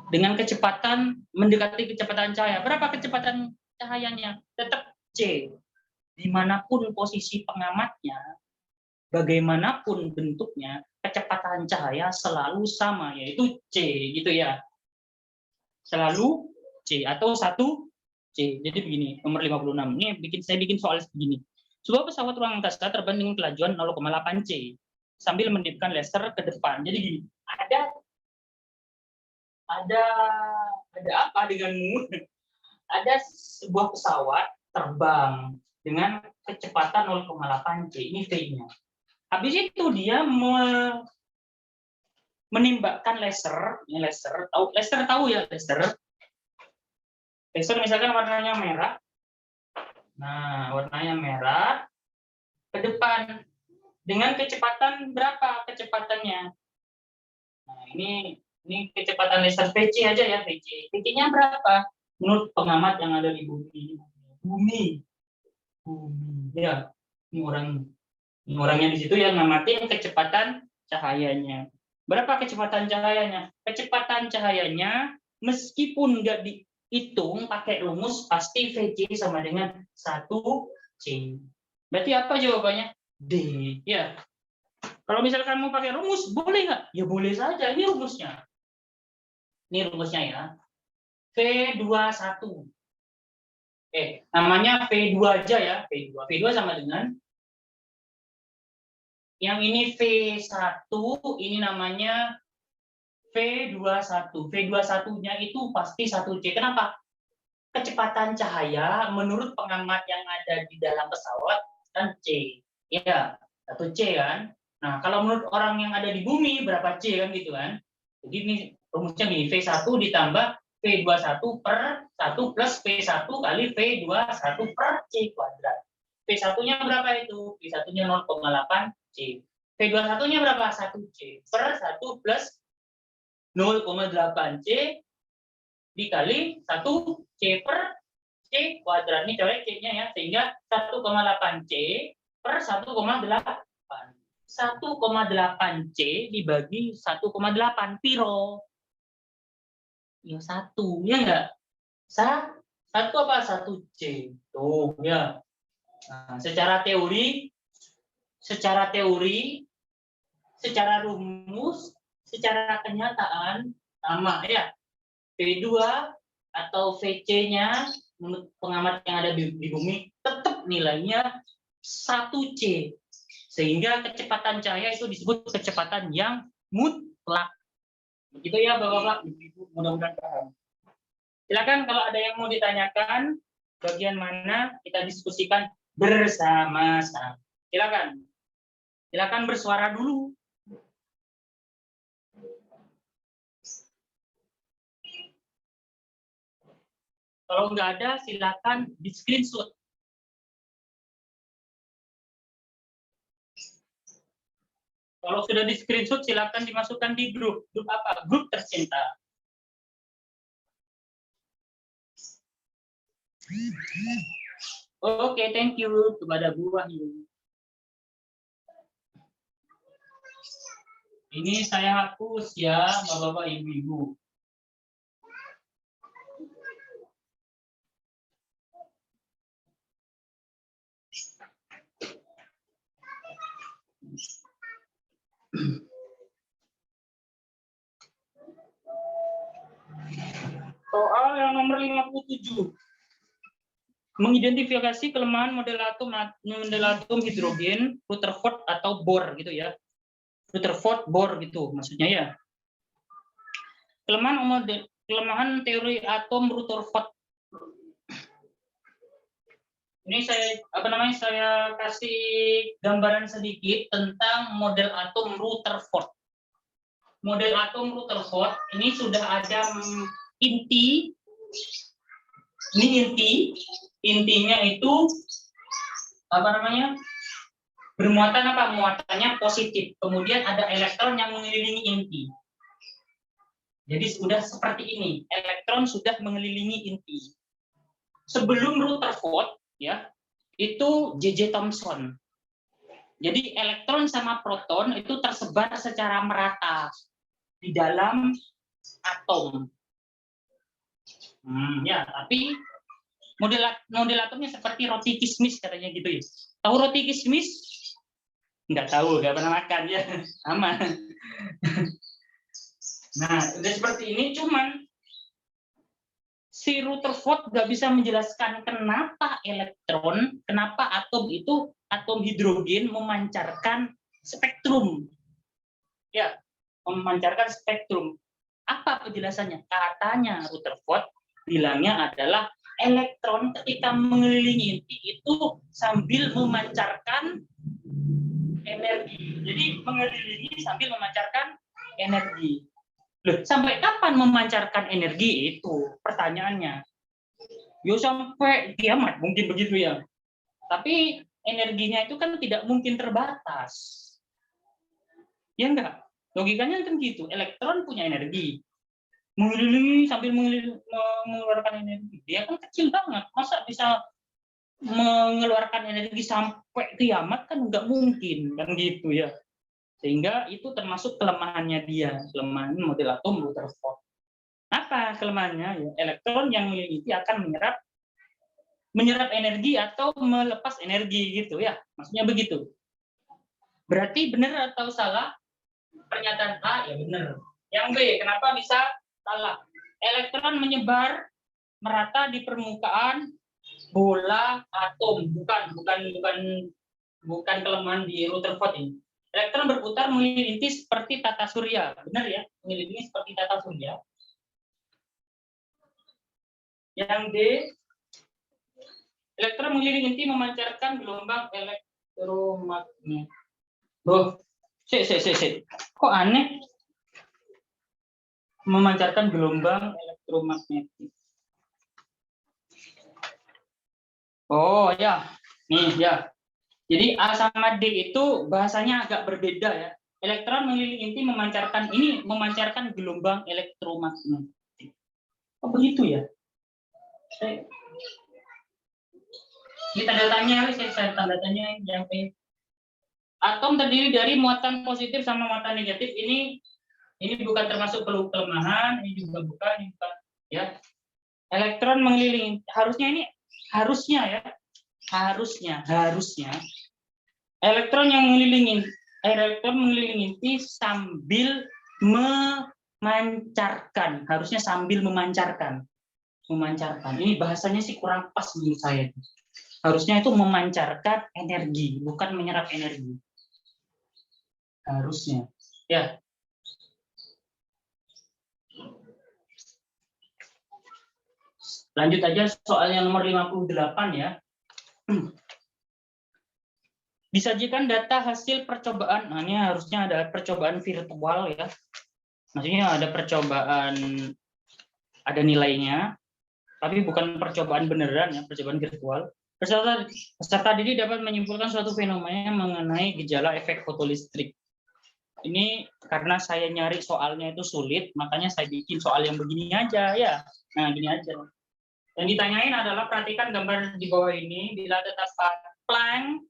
dengan kecepatan mendekati kecepatan cahaya? Berapa kecepatan cahayanya? Tetap C. Dimanapun posisi pengamatnya, bagaimanapun bentuknya, kecepatan cahaya selalu sama, yaitu C, gitu ya. Selalu C atau 1C. Jadi begini, nomor 56. Ini saya bikin soal begini. Sebuah pesawat ruang angkasa terbang dengan kelajuan 0,8 C sambil mendiamkan laser ke depan. Jadi gini, ada apa denganmu? Ada sebuah pesawat terbang dengan kecepatan 0,8 C. Ini V-nya. Habis itu dia menembakkan laser. Ini laser tahu ya laser. Laser misalkan warnanya merah. Nah, warnanya merah ke depan dengan kecepatan berapa kecepatannya? Nah, ini kecepatan laser VC aja ya, VC. VC-nya berapa? Menurut pengamat yang ada di bumi. Bumi. Ya, ini orangnya di situ yang ngamatin kecepatan cahayanya. Berapa kecepatan cahayanya? Kecepatan cahayanya meskipun nggak dihitung pakai rumus pasti VC sama dengan 1C. Berarti apa jawabannya? D. Ya. Kalau misalkan mau pakai rumus, boleh nggak? Ya boleh saja. Ini rumusnya. Ini rumusnya ya. V21. Namanya V2 aja ya. V2 sama dengan yang ini V1, ini namanya V21. V21-nya itu pasti 1C. Kenapa? Kecepatan cahaya menurut pengamat yang ada di dalam pesawat kan C. Ya, 1C kan. Nah, kalau menurut orang yang ada di bumi berapa C kan gitu kan. Jadi ini rumusnya gini, V1 ditambah V V21 per 1 plus V1 kali V21 per C kuadrat. V1-nya berapa itu? V1-nya 0,8 C. V21-nya berapa? 1 C per 1 plus 0,8 C dikali 1 C per C kuadrat. Ini coret C-nya ya, sehingga 1,8 C per 1,8. 1,8 C dibagi 1,8 piro? Ya 1, ya enggak? 1 apa? 1 C. Tuh ya. Nah, secara teori, secara rumus, secara kenyataan sama ya. V2 atau VC-nya menurut pengamat yang ada di bumi tetap nilainya 1 C. Sehingga kecepatan cahaya itu disebut kecepatan yang mutlak. Begitu ya Bapak-bapak, Ibu, mudah-mudahan paham. Silakan kalau ada yang mau ditanyakan, bagian mana kita diskusikan bersama-sama. Silakan. Silakan bersuara dulu. Kalau nggak ada, silakan di screenshot. Kalau sudah di screenshot, silakan dimasukkan di grup. Grup apa? Grup tercinta. Oke, thank you kepada Bu Wahyu. Ini saya hapus ya, Bapak-bapak, Ibu-ibu. Soal yang nomor 57. Mengidentifikasi kelemahan model atom hidrogen, Rutherford atau Bohr gitu ya. Rutherford, Bohr gitu maksudnya ya. Kelemahan teori atom Rutherford. Ini saya kasih gambaran sedikit tentang model atom Rutherford. Model atom Rutherford ini sudah ada inti. Ini intinya itu bermuatan muatannya positif. Kemudian ada elektron yang mengelilingi inti. Jadi sudah seperti ini, elektron sudah mengelilingi inti. Sebelum Rutherford ya, itu J.J. Thomson. Jadi elektron sama proton itu tersebar secara merata di dalam atom. Ya, tapi model atomnya seperti roti kismis katanya gitu ya. Tahu roti kismis? Nggak tahu, nggak pernah makan ya. Sama. Nah, udah seperti ini, cuman si Rutherford nggak bisa menjelaskan kenapa atom hidrogen memancarkan spektrum. Ya, memancarkan spektrum. Apa penjelasannya? Katanya Rutherford bilangnya adalah elektron ketika mengelilingi inti itu sambil memancarkan energi. Jadi mengelilingi sambil memancarkan energi. Loh, sampai kapan memancarkan energi itu? Pertanyaannya. Yo sampai kiamat mungkin begitu ya. Tapi energinya itu kan tidak mungkin terbatas. Ya enggak? Logikanya kan gitu. Elektron punya energi. Mengelilingi sambil mengeluarkan energi. Dia kan kecil banget. Masa bisa mengeluarkan energi sampai kiamat kan nggak mungkin kan gitu ya. Sehingga itu termasuk kelemahannya dia, kelemahan model atom Rutherford. Apa kelemahannya? Ya, elektron yang mengelilingi akan menyerap energi atau melepas energi gitu ya. Maksudnya begitu. Berarti benar atau salah? Pernyataan A ya benar. Yang B, kenapa bisa salah? Elektron menyebar merata di permukaan bola atom, bukan kelemahan di Rutherford ini. Elektron berputar mengelilingi seperti tata surya, benar ya? Mengelilingi seperti tata surya. Yang D, elektron mengelilingi inti memancarkan gelombang elektromagnet. Loh, kok aneh? Memancarkan gelombang elektromagnetik. Oh ya, nih ya. Jadi A sama D itu bahasanya agak berbeda ya. Elektron mengelilingi inti memancarkan gelombang elektromagnetik. Oh begitu ya. Ini tanda tanya, saya tanda tanya yang P. Atom terdiri dari muatan positif sama muatan negatif. Ini bukan termasuk kelemahan, ini juga bukan, ya. Elektron mengelilingi, harusnya ya. Harusnya elektron mengelilingi inti sambil memancarkan, harusnya sambil memancarkan. Ini bahasanya sih kurang pas menurut saya. Harusnya itu memancarkan energi, bukan menyerap energi. Harusnya. Ya. Lanjut aja soal yang nomor 58 ya. Disajikan data hasil percobaan. Nah, ini harusnya ada percobaan virtual ya. Maksudnya ada percobaan, ada nilainya, tapi bukan percobaan beneran ya, percobaan virtual. Peserta didik dapat menyimpulkan suatu fenomena mengenai gejala efek fotolistrik. Ini karena saya nyari soalnya itu sulit, makanya saya bikin soal yang begini aja ya. Nah, gini aja. Yang ditanyain adalah perhatikan gambar di bawah ini, bila terdapat Planck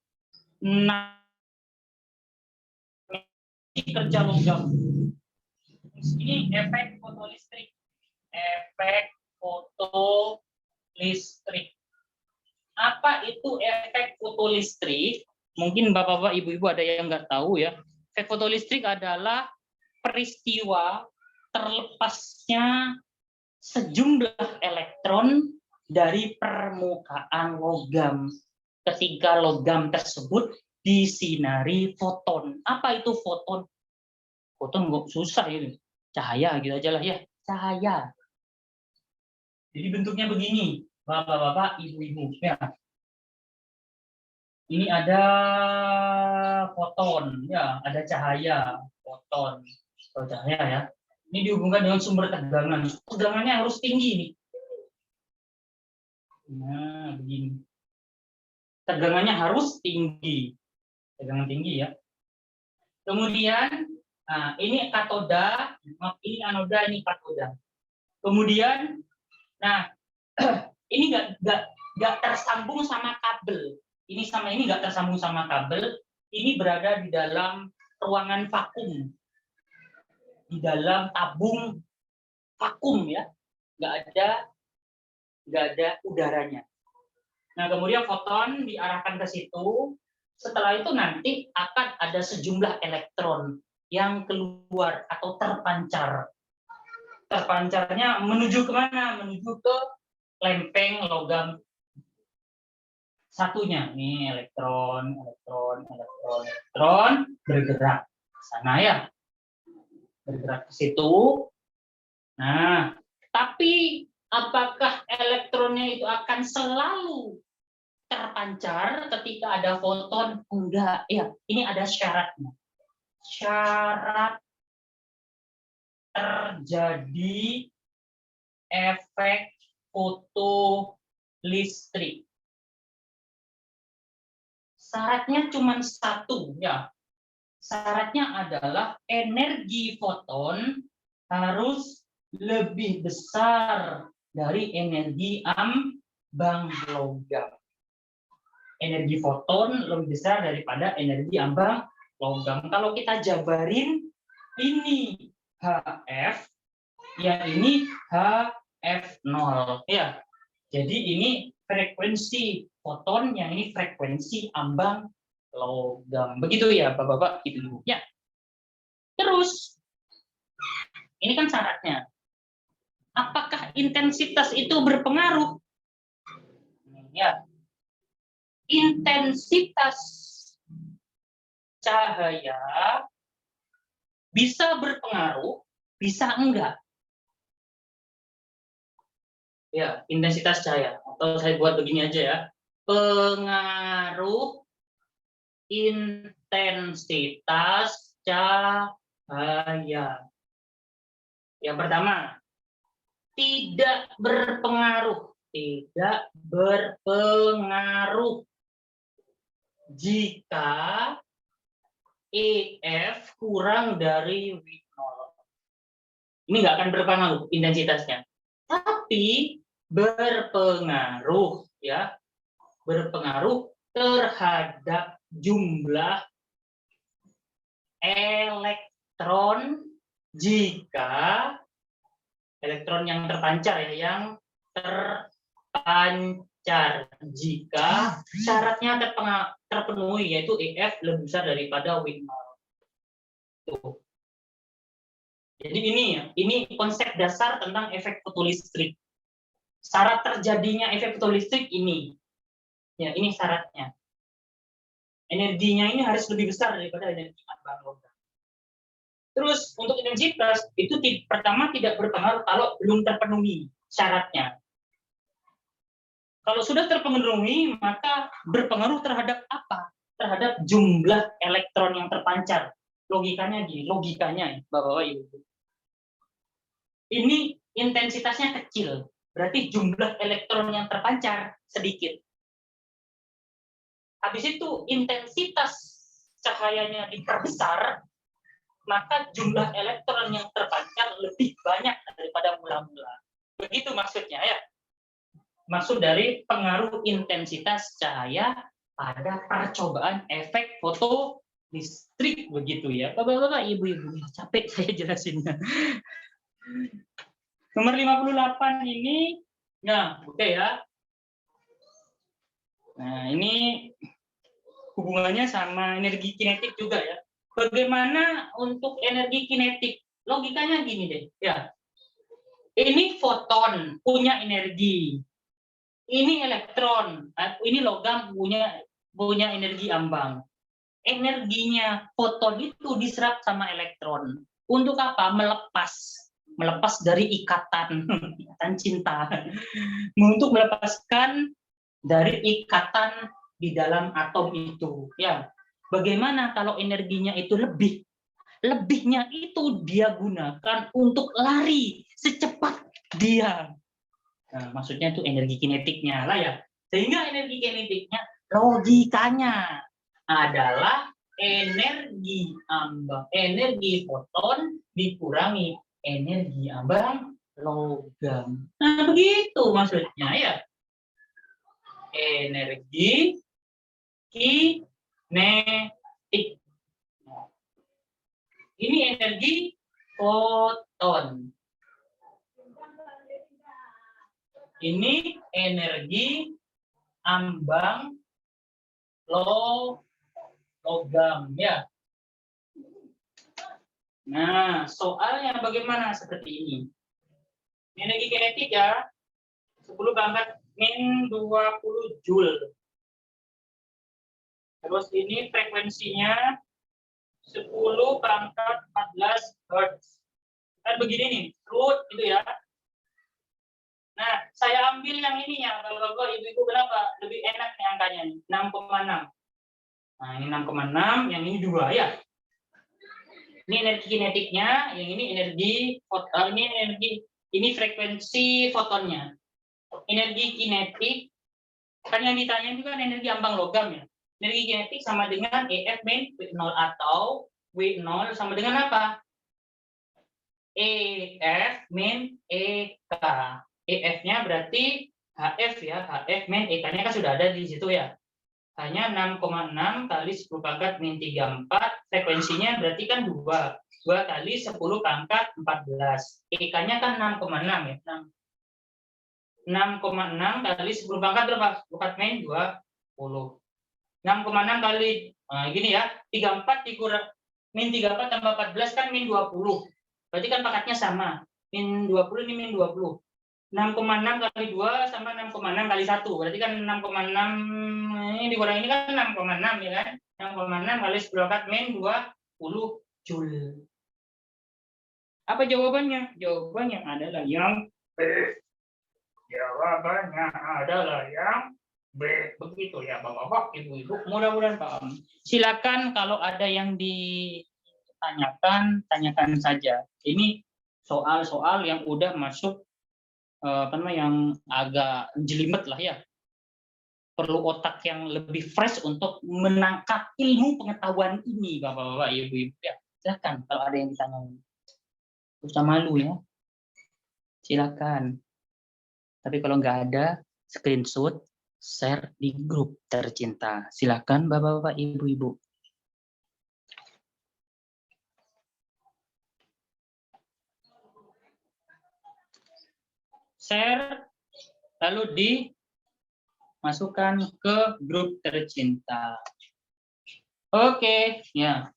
kerja logam. Ini efek fotolistrik. Efek fotolistrik. Apa itu efek fotolistrik? Mungkin bapak-bapak, ibu-ibu ada yang nggak tahu ya. Efek fotolistrik adalah peristiwa terlepasnya sejumlah elektron dari permukaan logam ketika logam tersebut disinari foton. Apa itu foton? Foton nggak susah ini. Cahaya gitu aja lah ya. Cahaya. Jadi bentuknya begini, bapak-bapak, ibu-ibu. Ya. Ini ada foton, ya, ada cahaya, foton, atau cahaya ya. Ini dihubungkan dengan sumber tegangan. Tegangannya harus tinggi nih. Nah, begini. Tegangannya harus tinggi. Tegangan tinggi ya. Kemudian, nah, ini katoda, ini anoda, ini katoda. Kemudian, nah, ini nggak tersambung sama kabel. Ini sama ini nggak tersambung sama kabel. Ini berada di dalam ruangan vakum, di dalam tabung vakum ya, nggak ada udaranya. Nah, kemudian foton diarahkan ke situ. Setelah itu nanti akan ada sejumlah elektron yang keluar atau terpancar. Terpancarnya menuju kemana? Menuju ke lempeng logam satunya. Ini elektron bergerak ke sana ya. Bergerak ke situ. Nah, tapi apakah elektronnya itu akan selalu terpancar ketika ada foton? Enggak ya, ini ada syaratnya. Syarat terjadi efek fotolistrik. Syaratnya cuma satu ya. Syaratnya adalah energi foton harus lebih besar dari energi ambang logam. Energi foton lebih besar daripada energi ambang logam. Kalau kita jabarin, ini HF, yang ini HF0 ya. Jadi ini frekuensi foton, yang ini frekuensi ambang logam. Begitu ya Bapak-bapak, Ibu-ibu. Ya. Terus ini kan syaratnya. Apakah intensitas itu berpengaruh? Ya. Intensitas cahaya bisa berpengaruh, bisa enggak? Ya, intensitas cahaya. Atau saya buat begini aja ya. Pengaruh intensitas cahaya. Yang pertama, tidak berpengaruh, tidak berpengaruh jika EF kurang dari W0. Ini nggak akan berpengaruh intensitasnya, tapi berpengaruh ya, berpengaruh terhadap jumlah elektron jika elektron yang terpancar ya, yang terpancar jika syaratnya terpenuhi, yaitu EF lebih besar daripada W0. Tuh. Jadi ini konsep dasar tentang efek fotolistrik. Syarat terjadinya efek fotolistrik ini. Ya, ini syaratnya. Energinya ini harus lebih besar daripada energi ambang logam. Terus untuk energi plus itu pertama tidak berpengaruh kalau belum terpenuhi syaratnya. Kalau sudah terpenuhi, maka berpengaruh terhadap apa? Terhadap jumlah elektron yang terpancar. Logikanya gini, Bapak-Bapak Ibu. Ini intensitasnya kecil, berarti jumlah elektron yang terpancar sedikit. Habis itu intensitas cahayanya diperbesar, maka jumlah elektron yang terpancar lebih banyak daripada mula-mula. Begitu maksudnya ya. Maksud dari pengaruh intensitas cahaya pada percobaan efek fotolistrik, begitu ya. Bapak-bapak, ibu-ibu, capek saya jelasinnya. Nomor 58 ini, nah oke ya. Nah ini hubungannya sama energi kinetik juga ya. Bagaimana untuk energi kinetik? Logikanya gini deh, ya. Ini foton punya energi. Ini elektron, ini logam punya energi ambang. Energinya foton itu diserap sama elektron. Untuk apa? Melepas dari ikatan cinta. Untuk melepaskan dari ikatan di dalam atom itu. Ya, bagaimana kalau energinya itu lebihnya itu dia gunakan untuk lari secepat dia. Nah, maksudnya itu energi kinetiknya lah ya. Sehingga energi kinetiknya logikanya adalah energi ambang, energi foton dikurangi energi ambang logam. Nah, begitu maksudnya ya. Energi kinetik. Ini energi foton. Ini energi ambang logam ya. Nah, soalnya bagaimana seperti ini? Energi kinetik ya, 10 pangkat min 20 Joule. Terus ini frekuensinya 10 pangkat 14 Hz. Kan begini nih, root itu ya. Nah, saya ambil yang ininya, Bapak-bapak, Ibu-ibu, berapa? Lebih enak nih angkanya nih, 6,6. Nah, ini 6,6, yang ini 2 ya. Ini energi kinetiknya, yang ini ini frekuensi fotonnya. Energi kinetik, kan yang ditanya itu kan energi ambang logam ya. Energi kinetik sama dengan EF min W0 atau W0 sama dengan apa? EF min EK. EF-nya berarti HF ya, HF min EK-nya kan sudah ada di situ ya. Hanya 6,6 kali 10 pangkat min 34, frekuensinya berarti kan 2 kali 10 pangkat 14. EK-nya kan 6,6 ya. 6,6 kali 10 pangkat berapa? 4 min 20. 6,6 kali, nah gini ya, 34 dikurang min 34 tambah 14 kan min 20. Berarti kan pangkatnya sama. Min 20 ini min 20. 6,6 kali 2 sama 6,6 kali 1. Berarti kan 6,6 ini dikurang ini kan 6,6 ya kan? 6,6 kali 10 pangkat min 20 Joule. Apa jawabannya? Jawabannya adalah yang B. Jawabannya adalah yang B. Begitu ya Bapak-bapak, Ibu-ibu. Mudah-mudahan paham. Silakan kalau ada yang ditanyakan, tanyakan saja. Ini soal-soal yang udah masuk yang agak jelimet lah ya. Perlu otak yang lebih fresh untuk menangkap ilmu pengetahuan ini, bapak-bapak, ibu-ibu ya. Silakan kalau ada yang ditanyain. Gak usah malu ya. Silakan. Tapi kalau nggak ada, screenshot, share di grup tercinta. Silakan bapak-bapak, ibu-ibu. Share, lalu dimasukkan ke grup tercinta. Oke, ya.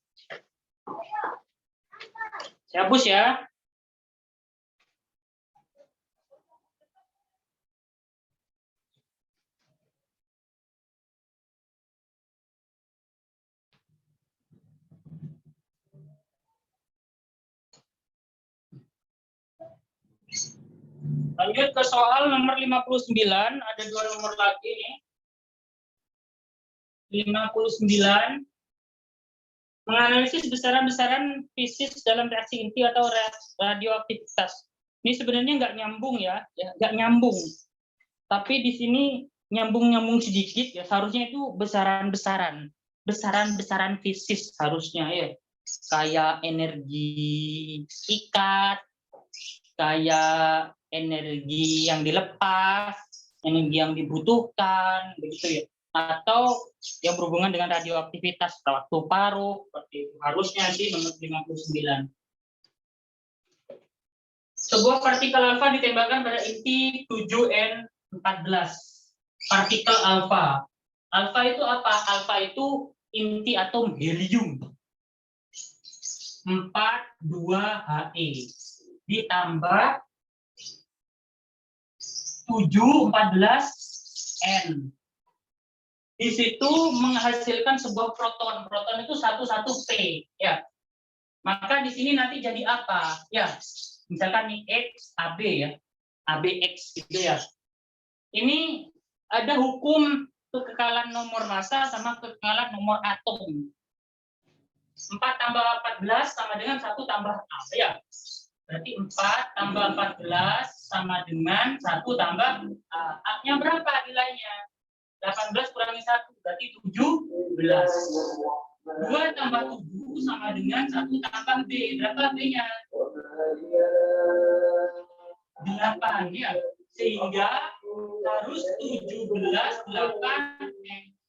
Saya hapus ya. Lanjut ke soal nomor 59, ada 2 nomor lagi nih. 59, menganalisis besaran-besaran fisis dalam reaksi inti atau radioaktivitas. Ini sebenarnya nggak nyambung ya, nggak nyambung. Tapi di sini nyambung sedikit ya, seharusnya itu besaran-besaran fisis harusnya ya. Kayak energi ikat, kayak energi yang dilepas, energi yang dibutuhkan, begitu ya. Atau yang berhubungan dengan radioaktivitas, waktu paruh, seperti itu. Harusnya sih nomor 59. Sebuah partikel alfa ditembakkan pada inti 7N14. Partikel alfa. Alfa itu apa? Alfa itu inti atom helium. 42He. Ditambah 714N. Di situ menghasilkan sebuah proton. Proton itu 11P, ya. Maka di sini nanti jadi apa? Ya, misalkan nih X, AB ya. ABX gitu ya. Ini ada hukum kekekalan nomor massa sama kekekalan nomor atom. 4 tambah 14 sama dengan 1 tambah A, ya. Berarti 4 tambah 14 sama dengan 1 tambah A. A-nya berapa nilainya? 18 kurangi 1, berarti 17. 2 tambah 7 sama dengan 1 tambah B. Berapa B-nya? 8, ya. Sehingga harus 17, 8.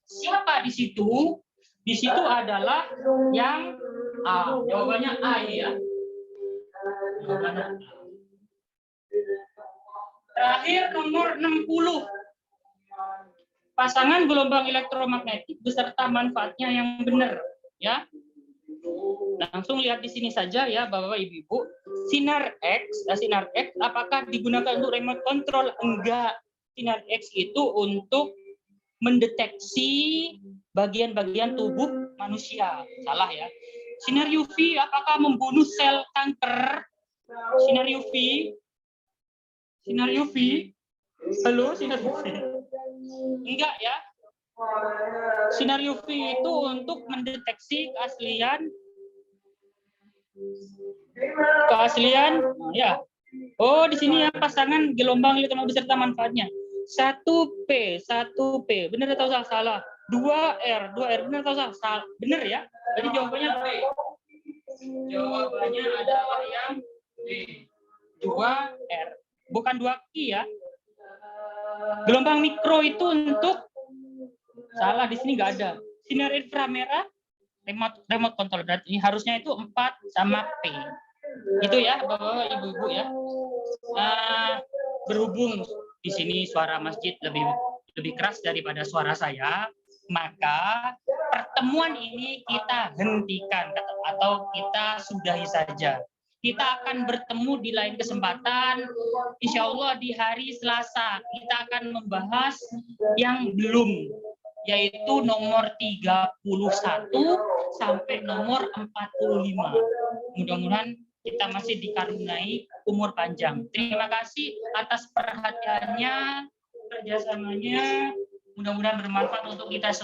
Siapa di situ? Di situ adalah yang A. Jawabannya A ya. Jawabannya A. Terakhir nomor 60. Pasangan gelombang elektromagnetik beserta manfaatnya yang benar, ya. Langsung lihat di sini saja ya, Bapak Ibu. Sinar X apakah digunakan untuk remote control? Enggak. Sinar X itu untuk mendeteksi bagian-bagian tubuh manusia. Salah ya. Sinar UV apakah membunuh sel kanker? Sinar UV. Halo, sinar UV. Enggak ya. Sinar UV itu untuk mendeteksi keaslian ya. Oh, di sini ya pasangan gelombang elektromagnetik beserta manfaatnya. 1P. Benar atau salah? 2R benar atau salah? Benar ya. Jadi jawabannya B. Jawabannya adalah yang B. 2R. Bukan 2Q ya. Gelombang mikro itu untuk salah, di sini nggak ada. Sinar inframerah remote control, berarti harusnya itu 4 sama P. Itu ya Bapak Ibu ya. Berhubung di sini suara masjid lebih keras daripada suara saya, maka pertemuan ini kita hentikan atau kita sudahi saja. Kita akan bertemu di lain kesempatan, insya Allah di hari Selasa. Kita akan membahas yang belum, yaitu nomor 31 sampai nomor 45. Mudah-mudahan kita masih dikaruniai umur panjang. Terima kasih atas perhatiannya, kerjasamanya. Mudah-mudahan bermanfaat untuk kita semua.